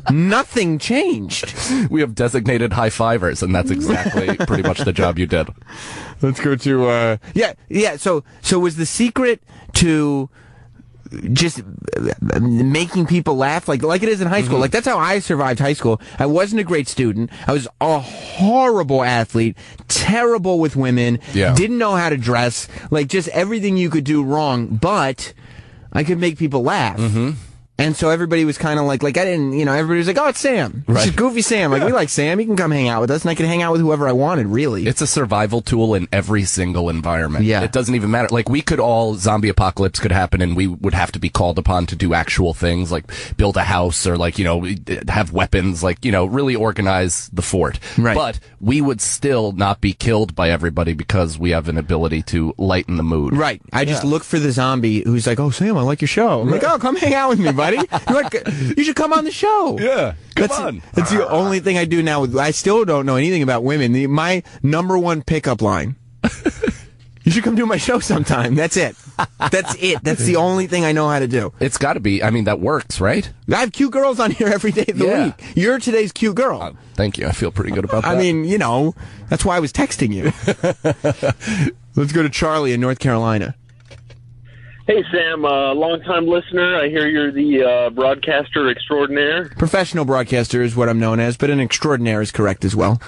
Nothing changed. We have designated high fivers, and that's exactly pretty much the job you did. Let's go to, So was the secret to just making people laugh like it is in high school? Mm-hmm. Like, that's how I survived high school. I wasn't a great student. I was a horrible athlete, terrible with women, didn't know how to dress, like just everything you could do wrong, but I could make people laugh. Mm-hmm. And so everybody was kind of like I didn't, everybody was like, oh, it's Sam. It's just goofy Sam. Like, we like Sam. He can come hang out with us, and I can hang out with whoever I wanted, really. It's a survival tool in every single environment. Yeah. It doesn't even matter. Like, zombie apocalypse could happen, and we would have to be called upon to do actual things, like build a house or, like, have weapons, like, really organize the fort. Right. But we would still not be killed by everybody because we have an ability to lighten the mood. Right. I just look for the zombie who's like, oh, Sam, I like your show. I'm like, oh, come hang out with me, buddy. You should come on the show. Yeah, come on. That's the only thing I do now. I still don't know anything about women. My number one pickup line. You should come do my show sometime. That's it. That's it. That's the only thing I know how to do. It's got to be. I mean, that works, right? I have cute girls on here every day of the week. You're today's cute girl. Thank you. I feel pretty good about that. I mean, that's why I was texting you. Let's go to Charlie in North Carolina. Hey, Sam, long-time listener. I hear you're the broadcaster extraordinaire. Professional broadcaster is what I'm known as, but an extraordinaire is correct as well.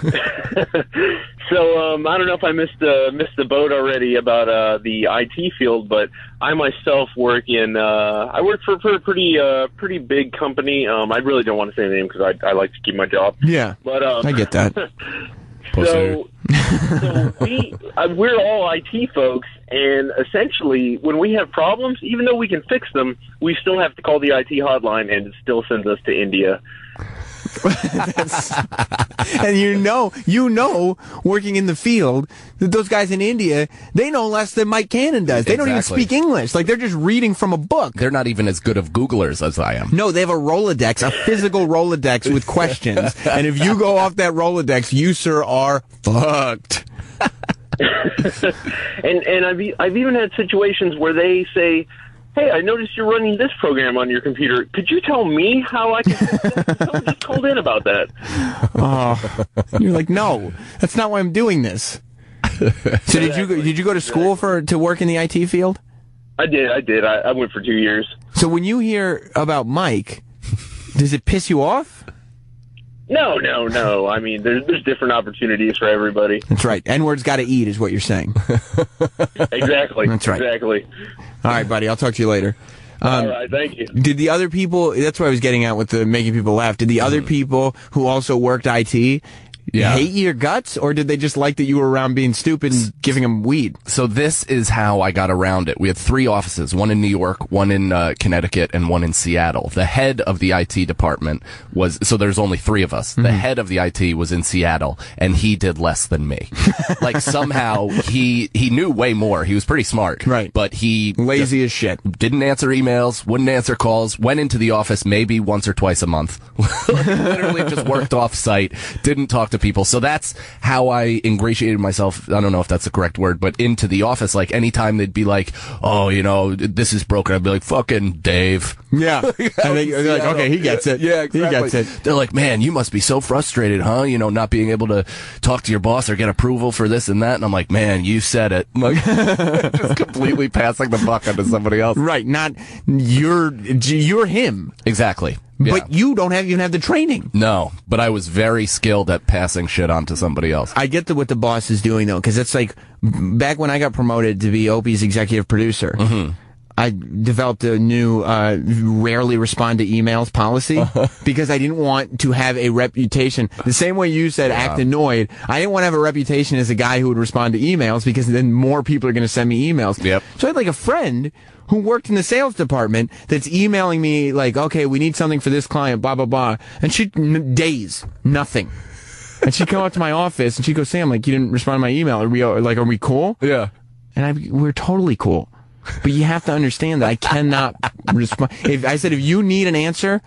So I don't know if I missed the boat already about the IT field, but I myself work I work for a pretty big company. I really don't want to say the name because I like to keep my job. Yeah, but I get that. So we're all IT folks, and essentially, when we have problems, even though we can fix them, we still have to call the IT hotline, and it still sends us to India. And working in the field, that those guys in India, they know less than Mike Cannon does. They don't even speak English. Like, they're just reading from a book. They're not even as good of Googlers as I am. No, they have a Rolodex, a physical Rolodex with questions. And if you go off that Rolodex, you, sir, are fucked. and I've even had situations where they say, hey, I noticed you're running this program on your computer. Could you tell me how I can? Someone just called in about that. Oh, you're like, no, that's not why I'm doing this. So did you go to school to work in the IT field? I did. I went for 2 years. So when you hear about Mike, does it piss you off? No. I mean, there's different opportunities for everybody. That's right. N-word's got to eat, is what you're saying. Exactly. That's right. Exactly. All right, buddy. I'll talk to you later. All right. Thank you. Did the other people? That's what I was getting at with the making people laugh. Did the other people who also worked IT hate your guts, or did they just like that you were around being stupid and giving them weed? So this is how I got around it. We had 3 offices, one in New York, one in Connecticut, and one in Seattle. The head of the IT department so there's only 3 of us. The head of the IT was in Seattle, and he did less than me. Like, somehow he knew way more. He was pretty smart. Right. But he... Lazy as shit. Didn't answer emails, wouldn't answer calls, went into the office maybe once or twice a month. Literally just worked off site, didn't talk to people. So that's how I ingratiated myself, I don't know if that's the correct word, but into the office. Like, anytime they'd be like, oh, this is broken, I'd be like, fucking Dave. Yeah. And they're like, okay, he gets it. Yeah, exactly. He gets it. They're like, man, you must be so frustrated, huh? Not being able to talk to your boss or get approval for this and that. And I'm like, man, you said it. Like, just completely passing the buck onto somebody else. Right. Not, you're him. Exactly. But you don't even have the training. No, but I was very skilled at passing shit on to somebody else. I get what the boss is doing, though, because it's like, back when I got promoted to be Opie's executive producer, I developed a new rarely respond to emails policy because I didn't want to have a reputation. The same way you said act annoyed, I didn't want to have a reputation as a guy who would respond to emails because then more people are going to send me emails. Yep. So I had like a friend who worked in the sales department that's emailing me like, okay, we need something for this client, blah, blah, blah. And days, nothing. And she'd come up to my office and she'd go, Sam, like, you didn't respond to my email. Are we cool? Yeah. And we're totally cool. But you have to understand that I cannot respond. If you need an answer,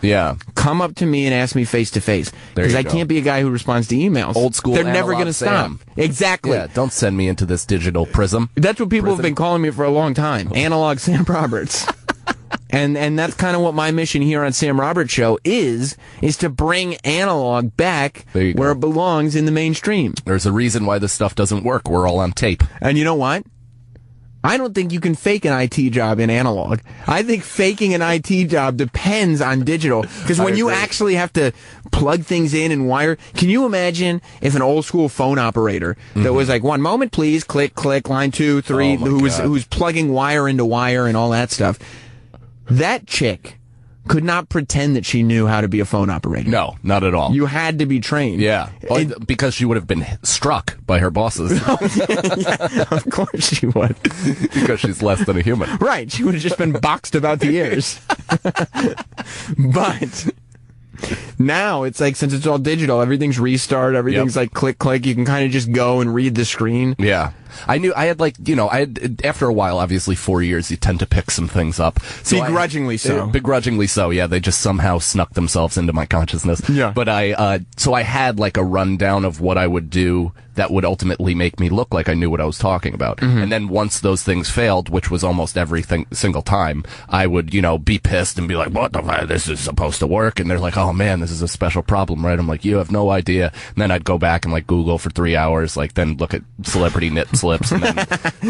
come up to me and ask me face to face. Because I can't be a guy who responds to emails. Old school. They're never going to stop. Exactly. Yeah, don't send me into this digital prism. That's what people have been calling me for a long time. Analog Sam Roberts. And that's kind of what my mission here on Sam Roberts Show is to bring analog back where it belongs in the mainstream. There's a reason why this stuff doesn't work. We're all on tape. And you know what? I don't think you can fake an IT job in analog. I think faking an IT job depends on digital. Because when you actually have to plug things in and wire, can you imagine if an old school phone operator that was like, 1 moment please, click, click, line 2, 3, who's plugging wire into wire and all that stuff. That chick could not pretend that she knew how to be a phone operator. No, not at all. You had to be trained. Yeah, because she would have been struck by her bosses. Yeah, of course she would. Because she's less than a human. Right, she would have just been boxed about the ears. But now it's like, since it's all digital, everything's restart, everything's like click, click. You can kind of just go and read the screen. Yeah. I knew I had after a while, obviously 4 years, you tend to pick some things up. So begrudgingly so. Yeah. They just somehow snuck themselves into my consciousness. Yeah. But so I had like a rundown of what I would do that would ultimately make me look like I knew what I was talking about. And then once those things failed, which was almost every single time, I would, be pissed and be like, what the fuck, this is supposed to work. And they're like, oh man, this is a special problem, right? I'm like, you have no idea. And then I'd go back and like Google for 3 hours, like then look at celebrity nip slips and then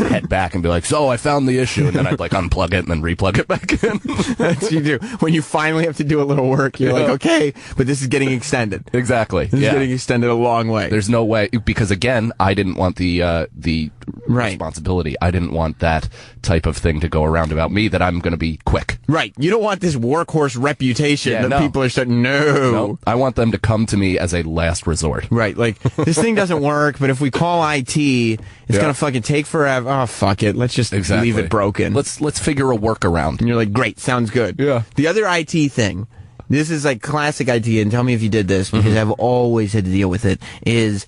head back and be like, so I found the issue. And then I'd like unplug it and then replug it back in. That's what you do. When you finally have to do a little work, you're like, okay, but this is getting extended. Exactly. This is getting extended a long way. There's no way, because again, I didn't want the responsibility. I didn't want that type of thing to go around about me, that I'm going to be quick. Right. You don't want this workhorse reputation that people are starting, no. I want them to come to me as a last resort. Right. Like, this thing doesn't work, but if we call IT, it's going to fucking take forever. Oh, fuck it. Let's just leave it broken. Let's figure a workaround. And you're like, great, sounds good. Yeah. The other IT thing, this is like classic IT, and tell me if you did this, because I've always had to deal with it, is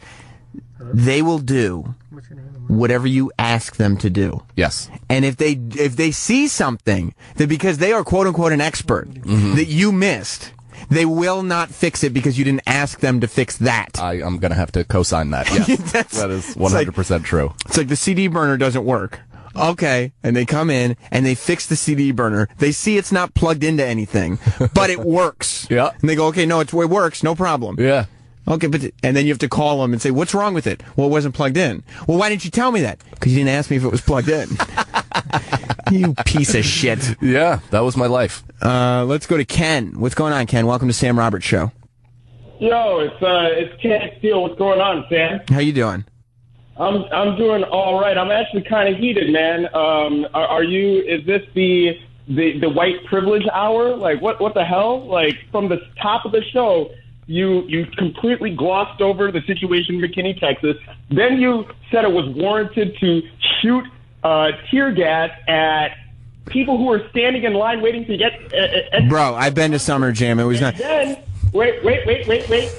they will do whatever you ask them to do. Yes. And if they see something that, because they are quote unquote an expert, that you missed, they will not fix it because you didn't ask them to fix that. I'm going to have to co-sign that. Yes. That is 100% true. It's like the CD burner doesn't work. Okay. And they come in and they fix the CD burner. They see it's not plugged into anything, but it works. Yeah. And they go, okay, no, it works. No problem. Yeah. Okay, and then you have to call them and say, what's wrong with it? Well, it wasn't plugged in. Well, why didn't you tell me that? Because you didn't ask me if it was plugged in. You piece of shit. Yeah, that was my life. Let's go to Ken. What's going on, Ken? Welcome to Sam Roberts Show. Yo, it's Ken Steele. What's going on, Sam? How you doing? I'm doing all right. I'm actually kind of heated, man. Is this the white privilege hour? Like, what the hell? Like, from the top of the show, You completely glossed over the situation in McKinney, Texas. Then you said it was warranted to shoot tear gas at people who were standing in line waiting to get... Bro, I've been to SummerJam. It was not... Then, wait.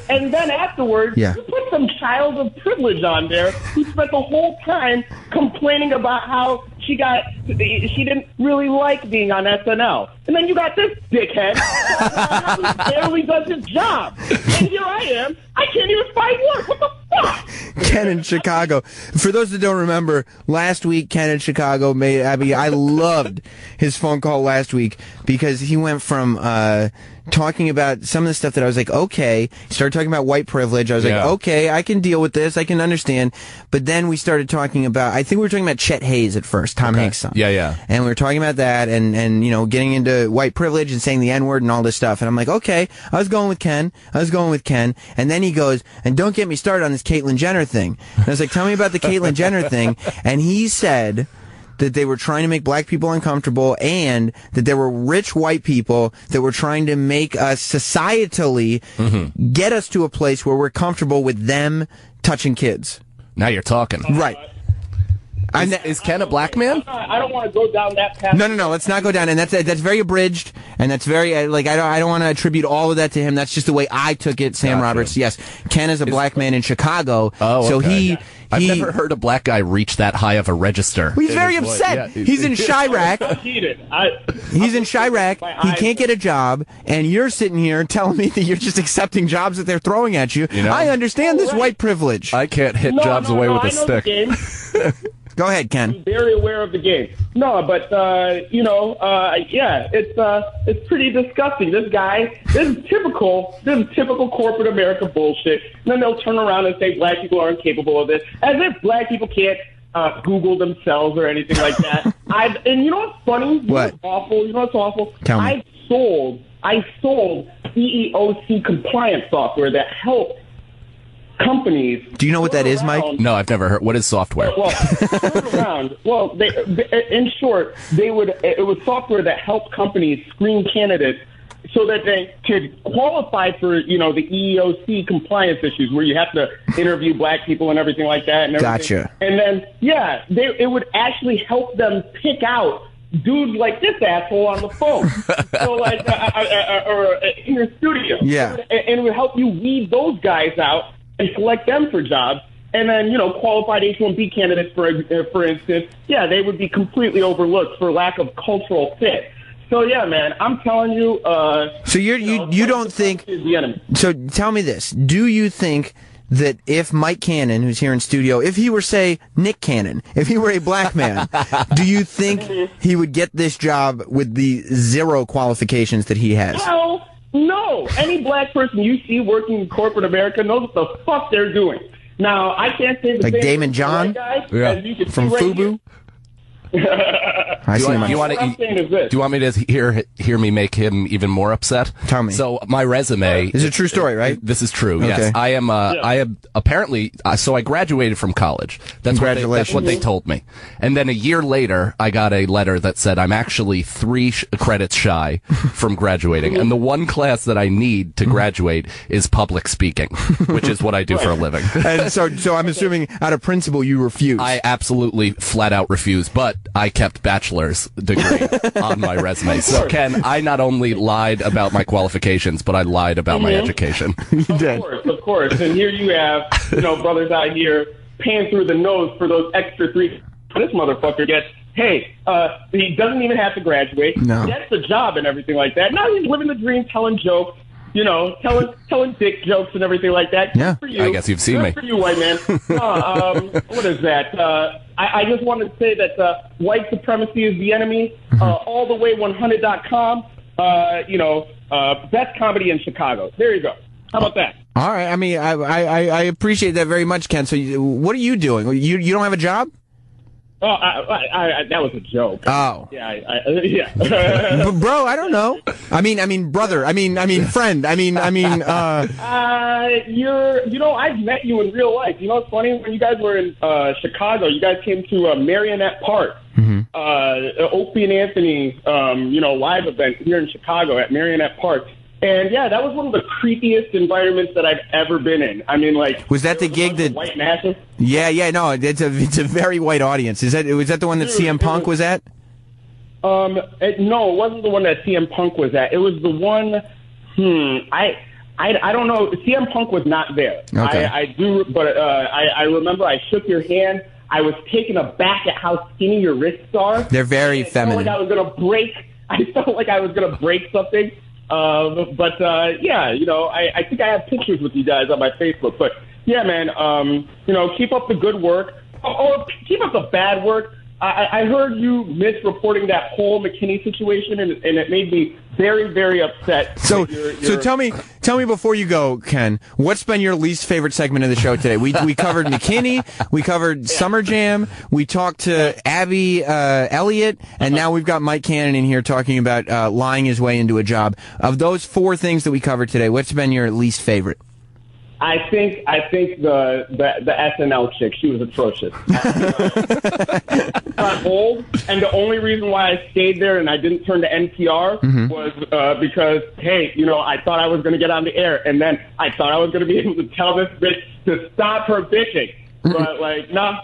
And then afterwards, you put some child of privilege on there who spent the whole time complaining about how she didn't really like being on SNL. And then you got this dickhead who barely does his job. And here I am. I can't even find work. What the fuck? Ken in Chicago. For those that don't remember, last week Ken in Chicago made Abby. I loved his phone call last week because he went from talking about some of the stuff that I was like, okay. He started talking about white privilege. I was like, okay, I can deal with this. I can understand. But then we started talking about, I think we were talking about Chet Hayes at first, Tom Hanks' son. Yeah. And we were talking about that and you know, getting into white privilege and saying the N-word and all this stuff. And I'm like, okay, I was going with Ken. And then he goes, and don't get me started on this Caitlyn Jenner thing. And I was like, tell me about the Caitlyn Jenner thing. And he said that they were trying to make black people uncomfortable and that there were rich white people that were trying to make us societally get us to a place where we're comfortable with them touching kids. Now you're talking. Right. Is Ken a black man? I don't want to go down that path. No. Let's not go down. And that's very abridged. And that's very like I don't want to attribute all of that to him. That's just the way I took it. Sam Roberts. Yes, Ken is a black man in Chicago. Oh, so okay. I've never heard a black guy reach that high of a register. Well, he's very upset. He's in Chirac. He's in Chirac. He can't get a job, and you're sitting here telling me that you're just accepting jobs that they're throwing at you. I understand this white privilege. I can't hit jobs away with a stick. Go ahead, Ken. I'm very aware of the game. No, but it's pretty disgusting. This is typical corporate America bullshit. And then they'll turn around and say black people are incapable of this, as if black people can't Google themselves or anything like that. And you know what's funny? What? You know what's awful? Tell me. I sold EEOC compliance software that helped companies. Do you know what that is, Mike? No, I've never heard. What is software? In short, it was software that helped companies screen candidates so that they could qualify for, the EEOC compliance issues where you have to interview black people and everything like that. And everything. Gotcha. And then, it would actually help them pick out dudes like this asshole on the phone. So or in your studio. Yeah. And it would help you weed those guys out and select them for jobs. And then, qualified H-1B candidates, for instance, they would be completely overlooked for lack of cultural fit. So, yeah, man, I'm telling you. So you don't think. So tell me this. Do you think that if Mike Cannon, who's here in studio, if he were, say, Nick Cannon, if he were a black man, do you think he would get this job with the zero qualifications that he has? Hell no. Any black person you see working in corporate America knows what the fuck they're doing. Now, I can't say the like same Damon John from FUBU. Do you want me to hear me make him even more upset? Tell me. So my resume this is a true story, right? This is true. Okay. Yes, I am apparently. So I graduated from college. That's what they told me. And then a year later, I got a letter that said I'm actually 3 credits shy from graduating, and the one class that I need to graduate is public speaking, which is what I do for a living. And so I'm assuming out of principle you refuse. I absolutely flat out refuse, but I kept bachelor's degree on my resume. So, Ken, I not only lied about my qualifications, but I lied about my education. You did. Of course. And here you have, brothers out here paying through the nose for those extra 3. This motherfucker gets, he doesn't even have to graduate. No. He gets the job and everything like that. Now he's living the dream, telling jokes. Telling dick jokes and everything like that. Yeah, for you. I guess you've seen me. For you, white man. What is that? I just wanted to say that white supremacy is the enemy. Alltheway100.com. Best comedy in Chicago. There you go. How about that? All right. I mean, I appreciate that very much, Ken. So, what are you doing? You don't have a job? Oh, that was a joke. Oh. Yeah. Bro, I don't know. I mean, brother. I mean, friend. I've met you in real life. You know what's funny? When you guys were in Chicago, you guys came to Marionette Park. Opie and Anthony, live event here in Chicago at Marionette Park. And yeah, that was one of the creepiest environments that I've ever been in. I mean, like, was that the gig that white masses? Yeah, no, it's a very white audience. Was that the one that CM Punk was at? No, it wasn't the one that CM Punk was at. It was the one. I don't know. CM Punk was not there. Okay. I do, but I remember I shook your hand. I was taken aback at how skinny your wrists are. They're very feminine. I felt like I was gonna break something. Yeah, you know, I think I have pictures with you guys on my Facebook. But yeah, man, you know, keep up the good work, or keep up the bad work. I heard you misreporting that whole McKinney situation, and it made me very, very upset. So tell me before you go, Ken, what's been your least favorite segment of the show today? We covered McKinney, we covered SummerJam, we talked to Abby Elliott, and now we've got Mike Cannon in here talking about lying his way into a job. Of those 4 things that we covered today, what's been your least favorite? I think the SNL chick, she was atrocious. Got old, and the only reason why I stayed there and I didn't turn to NPR was because, hey, you know, I thought I was going to get on the air, and then I thought I was going to be able to tell this bitch to stop her bitching. But like, no,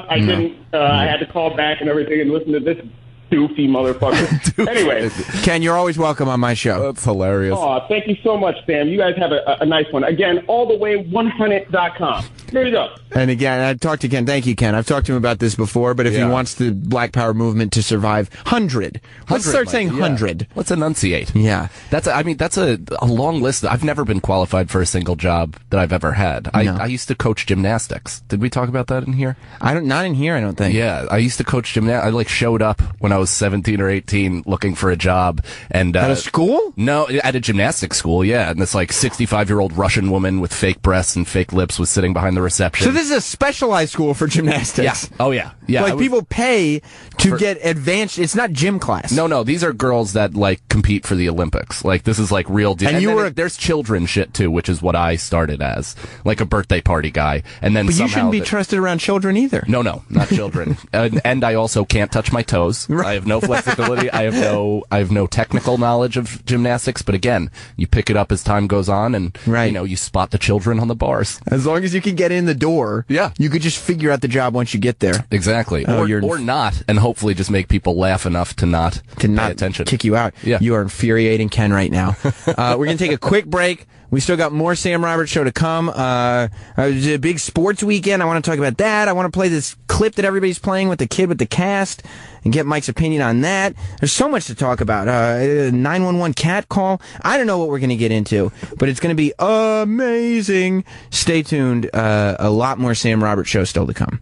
I didn't. I had to call back and everything and listen to this doofy motherfucker. Anyway. Ken, you're always welcome on my show. That's hilarious. Oh, thank you so much, Sam. You guys have a nice one. Again, alltheway100.com. There you go. And again, I talked to Ken. Thank you, Ken. I've talked to him about this before, but if he wants the Black Power movement to survive, 100. Let's start saying 100. Let's enunciate. Yeah. That's a long list. I've never been qualified for a single job that I've ever had. I used to coach gymnastics. Did we talk about that in here? Not in here, I don't think. Yeah, I used to coach gymnastics. I showed up when I was 17 or 18 looking for a job. And at a school? No, at a gymnastics school, yeah. And this 65-year-old Russian woman with fake breasts and fake lips was sitting behind the reception. So this is a specialized school for gymnastics. Yeah. Oh, yeah. Yeah. Like people pay to get advanced. It's not gym class. No. These are girls that compete for the Olympics. This is real deal. And there's children shit too, which is what I started as, like a birthday party guy. And then but you shouldn't be trusted around children either. No, not children. And I also can't touch my toes. Right. I have no flexibility. I have no technical knowledge of gymnastics. But again, you pick it up as time goes on, and you spot the children on the bars. As long as you can get in the door, you could just figure out the job once you get there. Exactly. Or not, and hopefully just make people laugh enough to not pay attention. Kick you out. Yeah. You are infuriating Ken right now. We're going to take a quick break. We still got more Sam Roberts show to come. It was a big sports weekend. I want to talk about that. I want to play this clip that everybody's playing with the kid with the cast and get Mike's opinion on that. There's so much to talk about. 911 cat call. I don't know what we're going to get into, but it's going to be amazing. Stay tuned. A lot more Sam Roberts show still to come.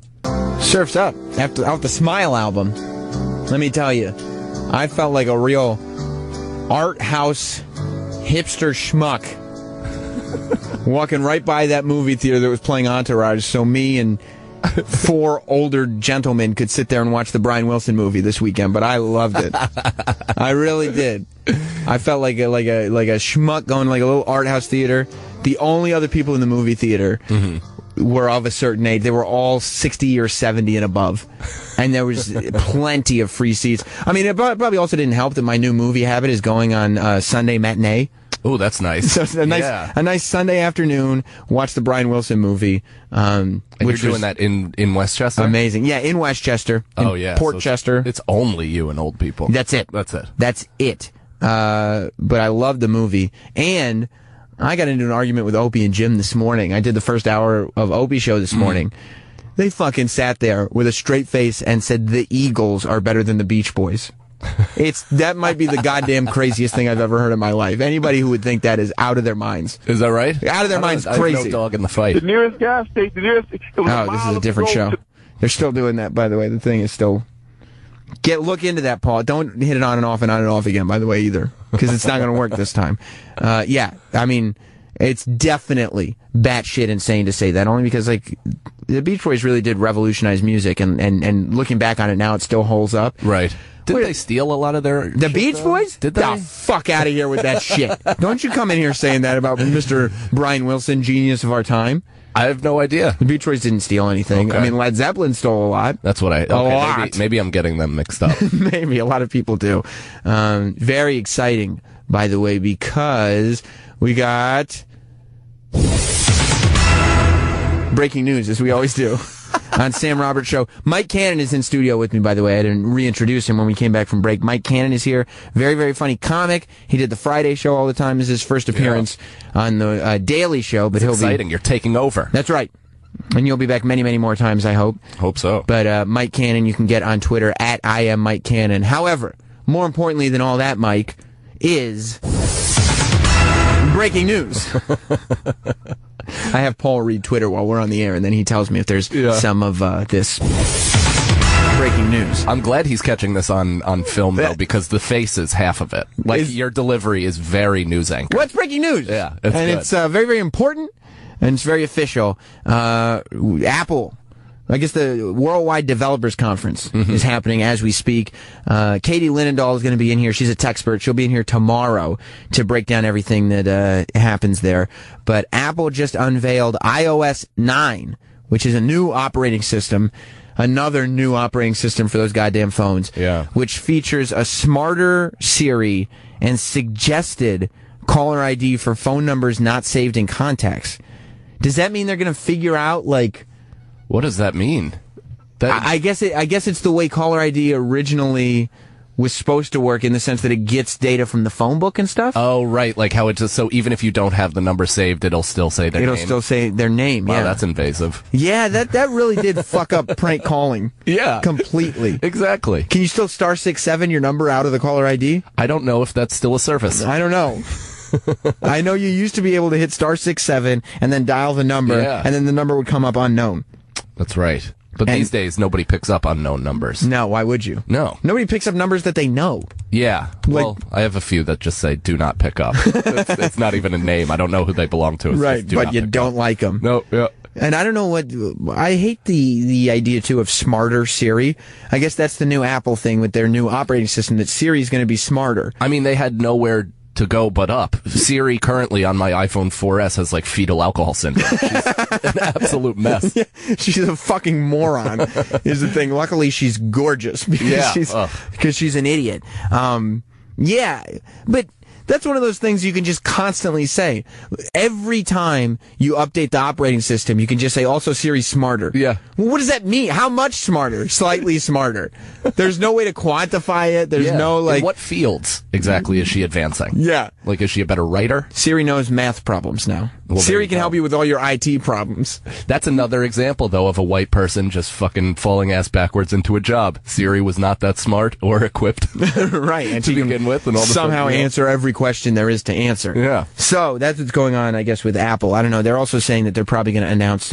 Surf's Up off the Smile album. Let me tell you, I felt like a real art house hipster schmuck walking right by that movie theater that was playing Entourage, so me and 4 older gentlemen could sit there and watch the Brian Wilson movie this weekend. But I loved it. I really did. I felt like a schmuck going to a little art house theater. The only other people in the movie theater were of a certain age. They were all 60 or 70 and above. And there was plenty of free seats. I mean, it probably also didn't help that my new movie habit is going on Sunday matinee. Oh, that's nice. So a nice Sunday afternoon, watch the Brian Wilson movie. And you're doing that in Westchester? Amazing. Yeah, in Westchester. Portchester. So it's only you and old people. That's it. That's it. But I loved the movie. And I got into an argument with Opie and Jim this morning. I did the first hour of Opie's show this morning. They fucking sat there with a straight face and said the Eagles are better than the Beach Boys. That might be the goddamn craziest thing I've ever heard in my life. Anybody who would think that is out of their minds. Is that right? Out of their minds, crazy. I have no dog in the fight. The nearest gas station, this is a different show. They're still doing that, by the way. The thing is still... Look into that, Paul. Don't hit it on and off again, by the way, either. Because it's not going to work this time. I mean, it's definitely batshit insane to say that, only because, the Beach Boys really did revolutionize music, and looking back on it now, it still holds up. Right. Didn't they steal a lot of their The Beach Boys? Did they? The fuck out of here with that shit. Don't you come in here saying that about Mr. Brian Wilson, genius of our time. I have no idea. The Beach Boys didn't steal anything. Okay. I mean, Led Zeppelin stole a lot. That's what a lot. Maybe I'm getting them mixed up. Maybe. A lot of people do. Very exciting. by the way, because we got breaking news, as we always do. On Sam Roberts Show. Mike Cannon is in studio with me, by the way. I didn't reintroduce him when we came back from break. Mike Cannon is here. Very, very funny comic. He did the Friday show all the time. This is his first appearance on the Daily Show. But it's exciting. You're taking over. That's right. And you'll be back many, many more times, I hope. Hope so. But Mike Cannon, you can get on Twitter at I am Mike Cannon. However, more importantly than all that, Mike, is breaking news. I have Paul read Twitter while we're on the air, and then he tells me if there's some of this breaking news. I'm glad he's catching this on film, though, because the face is half of it. Like, your delivery is very news anchor. What's breaking news? Yeah, and good. It's very, very important, and it's very official. Apple, I guess the Worldwide Developers Conference is happening as we speak. Katie Linendahl is going to be in here. She's a tech expert. She'll be in here tomorrow to break down everything that happens there. But Apple just unveiled iOS 9, which is a new operating system, another new operating system for those goddamn phones, which features a smarter Siri and suggested caller ID for phone numbers not saved in contacts. Does that mean they're going to figure out, like... What does that mean? I guess it's the way caller ID originally was supposed to work, in the sense that it gets data from the phone book and stuff. Oh, right. Like how it just, so even if you don't have the number saved, it'll still say their name. It'll still say their name. Wow, yeah, that's invasive. Yeah, that really did fuck up prank calling. Yeah, completely. Exactly. Can you still *67 your number out of the caller ID? I don't know if that's still a service. I don't know. I know you used to be able to hit *67 and then dial the number, and then the number would come up unknown. That's right. But these days, nobody picks up unknown numbers. No, why would you? No. Nobody picks up numbers that they know. Yeah. Well, I have a few that just say, do not pick up. It's not even a name. I don't know who they belong to. It's right, but you don't like them. No, yeah. And I don't know what... I hate the idea, too, of smarter Siri. I guess that's the new Apple thing with their new operating system, that Siri's going to be smarter. I mean, they had nowhere to go but up. Siri currently on my iPhone 4S has like fetal alcohol syndrome. She's an absolute mess. Yeah, she's a fucking moron is the thing. Luckily she's gorgeous because she's an idiot. Yeah, but that's one of those things you can just constantly say. Every time you update the operating system, you can just say, also Siri's smarter. Yeah. Well, what does that mean? How much smarter? Slightly smarter. There's no way to quantify it. There's no, like... In what fields exactly is she advancing? Yeah. Like, is she a better writer? Siri knows math problems now. Well, Siri can help you with all your IT problems. That's another example, though, of a white person just fucking falling ass backwards into a job. Siri was not that smart or equipped. Right. And to begin with. And all somehow answer every question there is to answer. Yeah. So that's what's going on, I guess, with Apple. I don't know. They're also saying that they're probably going to announce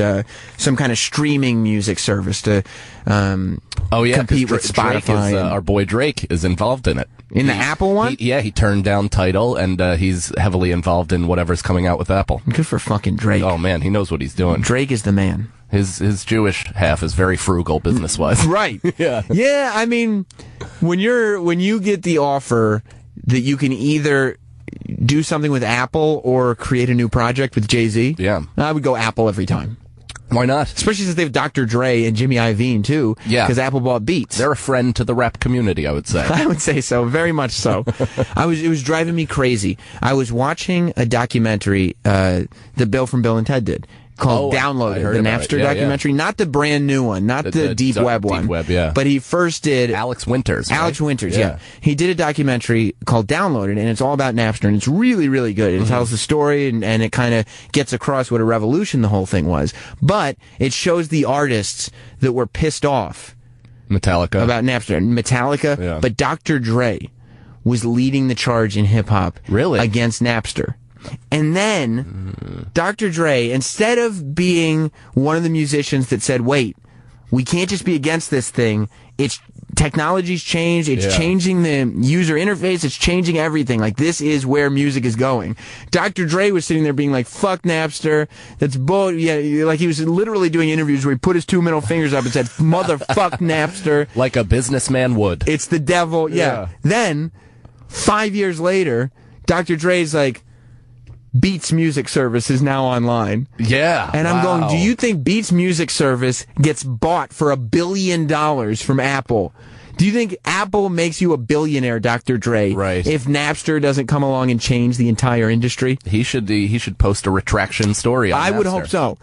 some kind of streaming music service to compete with Spotify. Our boy Drake is involved in it. In the Apple one? He turned down Tidal, and he's heavily involved in whatever's coming out with Apple. Good for fucking Drake. Oh, man, he knows what he's doing. Drake is the man. His Jewish half is very frugal business-wise. Right. Yeah. Yeah, I mean, when you get the offer that you can either do something with Apple or create a new project with Jay-Z, I would go Apple every time. Why not? Especially since they have Dr. Dre and Jimmy Iovine, too. Yeah. Because Apple bought Beats. They're a friend to the rap community, I would say. I would say so. Very much so. It was driving me crazy. I was watching a documentary that Bill from Bill and Ted did, called Downloaded, the Napster documentary. Not the brand new one, not the deep web one. Deep web, yeah. But he first did... Alex Winters, right? Alex Winters, yeah. He did a documentary called Downloaded, and it's all about Napster, and it's really, really good. It tells the story, and it kind of gets across what a revolution the whole thing was. But it shows the artists that were pissed off Metallica. About Napster. Metallica, but Dr. Dre was leading the charge in hip-hop against Napster. And then Dr. Dre, instead of being one of the musicians that said, wait, we can't just be against this thing. It's technology's changed. It's changing the user interface. It's changing everything. Like, this is where music is going. Dr. Dre was sitting there being like, fuck Napster. That's bull. Yeah, like he was literally doing interviews where he put his two middle fingers up and said, motherfuck Napster. Like a businessman would. It's the devil. Yeah. Then, 5 years later, Dr. Dre's like, Beats Music Service is now online. Yeah. And I'm going, do you think Beats Music Service gets bought for $1 billion from Apple? Do you think Apple makes you a billionaire, Dr. Dre, if Napster doesn't come along and change the entire industry? He should post a retraction story on I Napster. would hope so.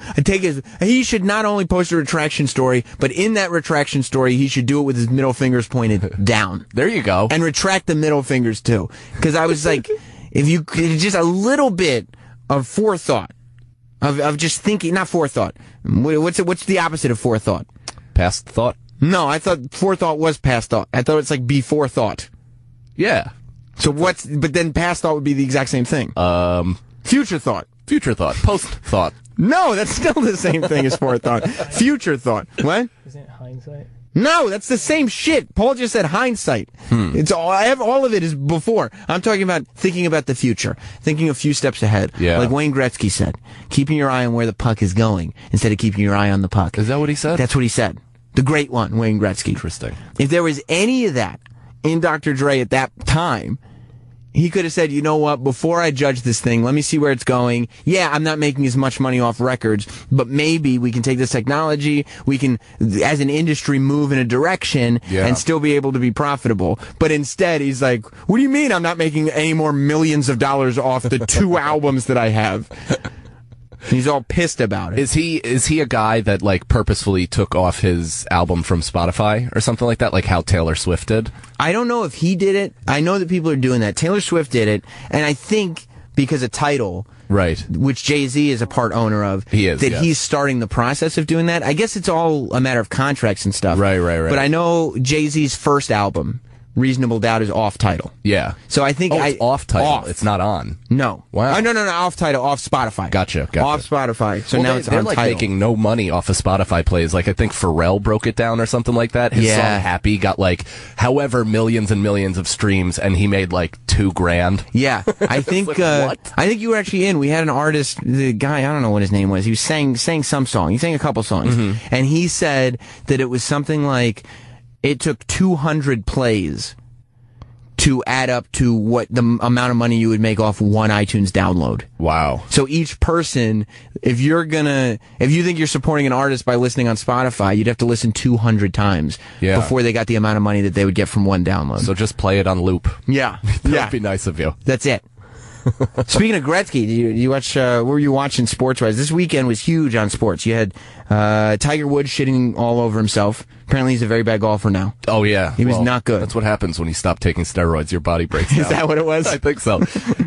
He should not only post a retraction story, but in that retraction story, he should do it with his middle fingers pointed down. There you go. And retract the middle fingers, too. Because I was like, if you could just a little bit of forethought, of just thinking, not forethought. What's the opposite of forethought? Past thought? No, I thought forethought was past thought. I thought it's like before thought. Yeah. So but then past thought would be the exact same thing. Future thought. Future thought. Post thought. No, that's still the same thing as forethought. Future thought. What? Isn't it hindsight? No, that's the same shit. Paul just said hindsight. It's all of it is before. I'm talking about thinking about the future, thinking a few steps ahead. Yeah. Like Wayne Gretzky said, keeping your eye on where the puck is going instead of keeping your eye on the puck. Is that what he said? That's what he said. The great one, Wayne Gretzky. Interesting. If there was any of that in Dr. Dre at that time, he could have said, you know what, before I judge this thing, let me see where it's going. Yeah, I'm not making as much money off records, but maybe we can take this technology, we can, as an industry, move in a direction and still be able to be profitable. But instead, he's like, what do you mean I'm not making any more millions of dollars off the 2 albums that I have? He's all pissed about it. Is he a guy that like purposefully took off his album from Spotify or something like that, like how Taylor Swift did? I don't know if he did it. I know that people are doing that. Taylor Swift did it, and I think because of Tidal, right, which Jay-Z is a part owner of, he's starting the process of doing that. I guess it's all a matter of contracts and stuff. Right. But I know Jay-Z's first album, Reasonable Doubt, is off Tidal. Yeah. So I think it's off Tidal. Off. It's not on. No. Wow. No, off Tidal, off Spotify. Gotcha. Off Spotify. So now it's they're on like Tidal. making no money off of Spotify plays. Like I think Pharrell broke it down or something like that. His song Happy got like however millions and millions of streams, and he made like $2,000. Yeah, I think like, what? I think you were actually in. We had an artist, the guy, I don't know what his name was. He was sang some song. He sang a couple songs, and he said that it was something like it took 200 plays to add up to what the amount of money you would make off one iTunes download. Wow. So each person, if you think you're supporting an artist by listening on Spotify, you'd have to listen 200 times before they got the amount of money that they would get from one download. So just play it on loop. Yeah. That'd be nice of you. That's it. Speaking of Gretzky, you watch, what were you watching sports-wise? This weekend was huge on sports. You had Tiger Woods shitting all over himself. Apparently he's a very bad golfer now. Oh, yeah. He was not good. That's what happens when you stop taking steroids. Your body breaks down. Is that what it was? I think so.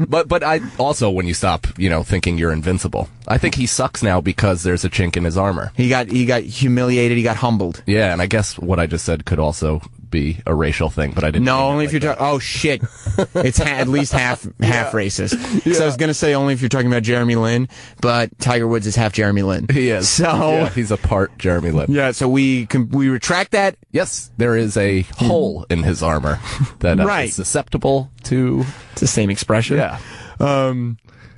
But I also, when you stop, thinking you're invincible. I think he sucks now because there's a chink in his armor. He got humiliated. He got humbled. Yeah, and I guess what I just said could also be a racial thing, but I didn't. No, only if you're talking. Oh shit, it's at least half racist. So I was gonna say only if you're talking about Jeremy Lin, but Tiger Woods is half Jeremy Lin. He is. So he's a part Jeremy Lin. Yeah. So we retract that. Yes, there is a hole in his armor that is susceptible to. It's the same expression. Yeah.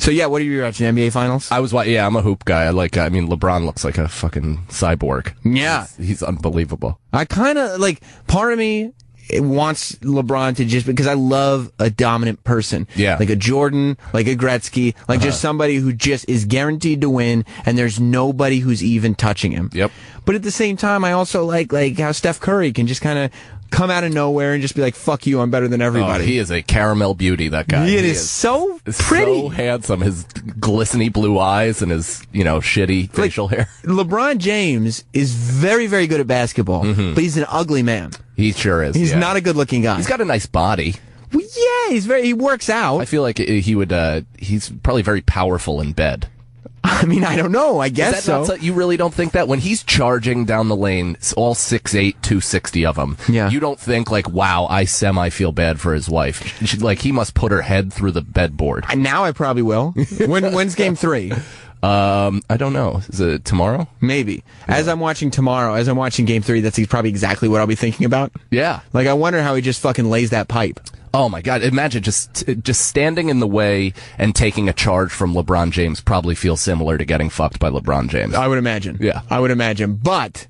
So yeah, what are you watching? NBA Finals? I'm a hoop guy. LeBron looks like a fucking cyborg. Yeah. He's unbelievable. I kind of, part of me wants LeBron to just, because I love a dominant person. Yeah. Like a Jordan, like a Gretzky, just somebody who just is guaranteed to win, and there's nobody who's even touching him. Yep. But at the same time, I also like how Steph Curry can just kind of come out of nowhere and just be like, fuck you, I'm better than everybody. Oh, he is a caramel beauty, that guy. He is so pretty. So handsome. His glistening blue eyes and his, shitty facial hair. LeBron James is very, very good at basketball, but he's an ugly man. He sure is. He's not a good looking guy. He's got a nice body. Well, yeah, he works out. I feel like he would, he's probably very powerful in bed. I mean, I don't know. I guess so. You really don't think that? When he's charging down the lane, it's all 6'8", 260 of them. Yeah. You don't think, wow, I feel bad for his wife. He must put her head through the bedboard. Now I probably will. When's game 3? I don't know. Is it tomorrow? Maybe. Yeah. As I'm watching game 3, that's probably exactly what I'll be thinking about. Yeah. I wonder how he just fucking lays that pipe. Oh my God! Imagine just standing in the way and taking a charge from LeBron James probably feels similar to getting fucked by LeBron James. I would imagine. Yeah, I would imagine. But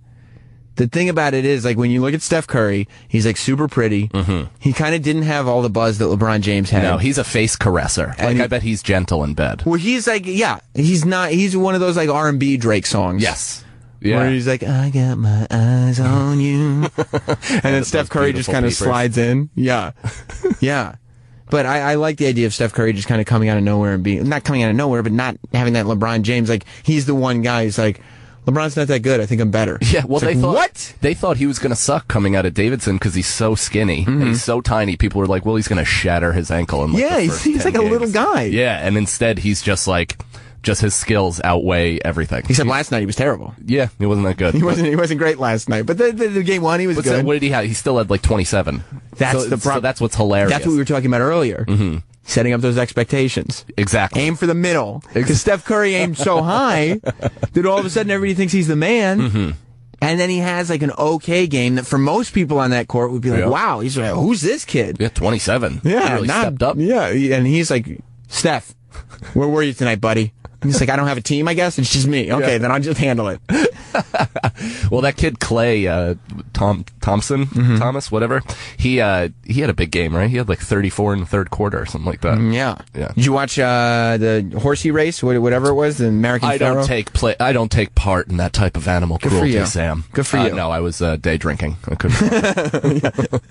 the thing about it is, when you look at Steph Curry, he's super pretty. Mm-hmm. He kind of didn't have all the buzz that LeBron James had. No, he's a face caresser. I bet he's gentle in bed. Well, he's he's not. He's one of those R&B Drake songs. Yes. Yeah. Where he's like, I got my eyes on you. And then Steph Curry just kind of slides in. Yeah. Yeah. But I like the idea of Steph Curry just kind of coming out of nowhere and being, not coming out of nowhere, but not having that LeBron James. Like, he's the one guy who's like, LeBron's not that good. I think I'm better. Yeah, well, they thought he was going to suck coming out of Davidson because he's so skinny and he's so tiny. People were like, well, he's going to shatter his ankle in like the first he's 10 like a games. little guy. Yeah, and instead he's just his skills outweigh everything. Except last night he was terrible. Yeah, he wasn't that good. He wasn't great last night. But the game one, he was good. What did he have? He still had like 27. That's the problem. So that's what's hilarious. That's what we were talking about earlier. Mm-hmm. Setting up those expectations. Exactly. Aim for the middle. Because Steph Curry aimed so high that all of a sudden everybody thinks he's the man. Mm-hmm. And then he has like an okay game that for most people on that court would be like, wow, he's like, who's this kid? Yeah, 27. Yeah. He really stepped up. Yeah. And he's like, Steph, where were you tonight, buddy? And he's like, I don't have a team, I guess. It's just me. Okay, then I'll just handle it. Well, that kid Clay Thompson, Thomas, whatever. He had a big game, right? He had like 34 in the third quarter or something like that. Yeah. Yeah. Did you watch the horsey race, whatever it was, the American Pharaoh? I don't take part in that type of animal cruelty, Sam. Good for you. No, I was day drinking. I couldn't.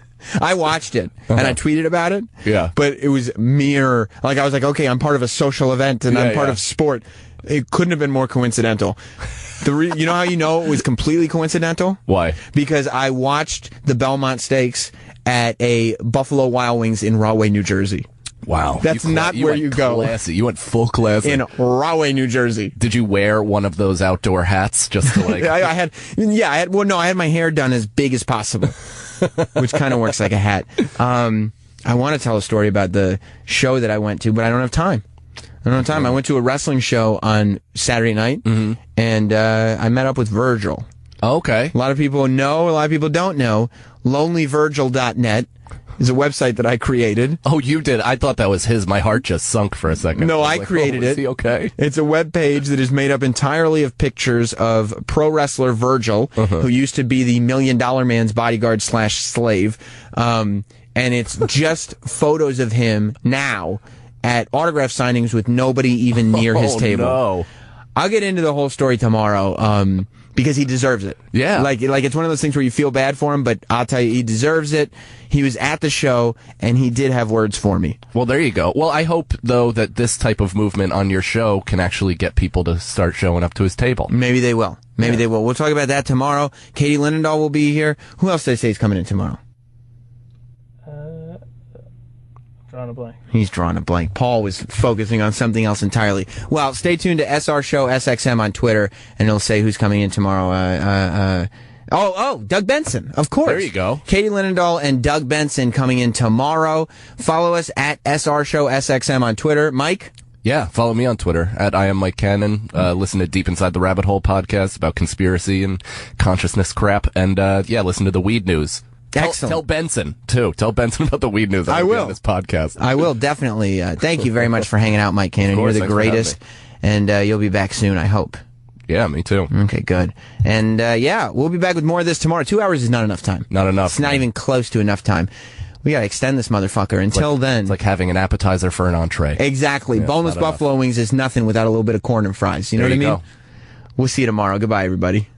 I watched it and I tweeted about it. Yeah. But it was mere, like I was like, okay, I'm part of a social event and I'm part of sport. It couldn't have been more coincidental. You know how you know it was completely coincidental? Why? Because I watched the Belmont Stakes at a Buffalo Wild Wings in Rahway, New Jersey. Wow. That's not where you go. Classy. You went full classy. In Rahway, New Jersey. Did you wear one of those outdoor hats just to like... I had my hair done as big as possible, which kind of works like a hat. I want to tell a story about the show that I went to, but I don't have time. I went to a wrestling show on Saturday night, and I met up with Virgil. Okay. A lot of people know, a lot of people don't know. LonelyVirgil.net is a website that I created. Oh, you did? I thought that was his. My heart just sunk for a second. No, I created it. Is he okay? It's a web page that is made up entirely of pictures of pro wrestler Virgil, who used to be the $1 Million Man's bodyguard / slave. And it's just photos of him now at autograph signings with nobody even near his table. No. I'll get into the whole story tomorrow, because he deserves it. Yeah. Like it's one of those things where you feel bad for him, but I'll tell you, he deserves it. He was at the show, and he did have words for me. Well, there you go. Well, I hope, though, that this type of movement on your show can actually get people to start showing up to his table. Maybe they will. Maybe they will. We'll talk about that tomorrow. Katie Linendahl will be here. Who else did they say is coming in tomorrow? Drawing a blank. He's drawing a blank. Paul was focusing on something else entirely. Well, stay tuned to SR Show SXM on Twitter, and it'll say who's coming in tomorrow. Doug Benson, of course. There you go. Katie Linendahl and Doug Benson coming in tomorrow. Follow us at SR Show SXM on Twitter. Mike? Yeah, follow me on Twitter at I am Mike Cannon. Listen to Deep Inside the Rabbit Hole podcast about conspiracy and consciousness crap. And listen to the Weed News. Excellent. Tell Benson, too. Tell Benson about the Weed News. I will. On this podcast. I will, definitely. Thank you very much for hanging out, Mike Cannon. You're the greatest. And you'll be back soon, I hope. Yeah, me too. Okay, good. And we'll be back with more of this tomorrow. 2 hours is not enough time. Not enough. It's not even close to enough time. We got to extend this motherfucker. Until then. It's like having an appetizer for an entree. Exactly. Yeah, boneless buffalo wings is nothing without a little bit of corn and fries. You know what I mean? Go. We'll see you tomorrow. Goodbye, everybody.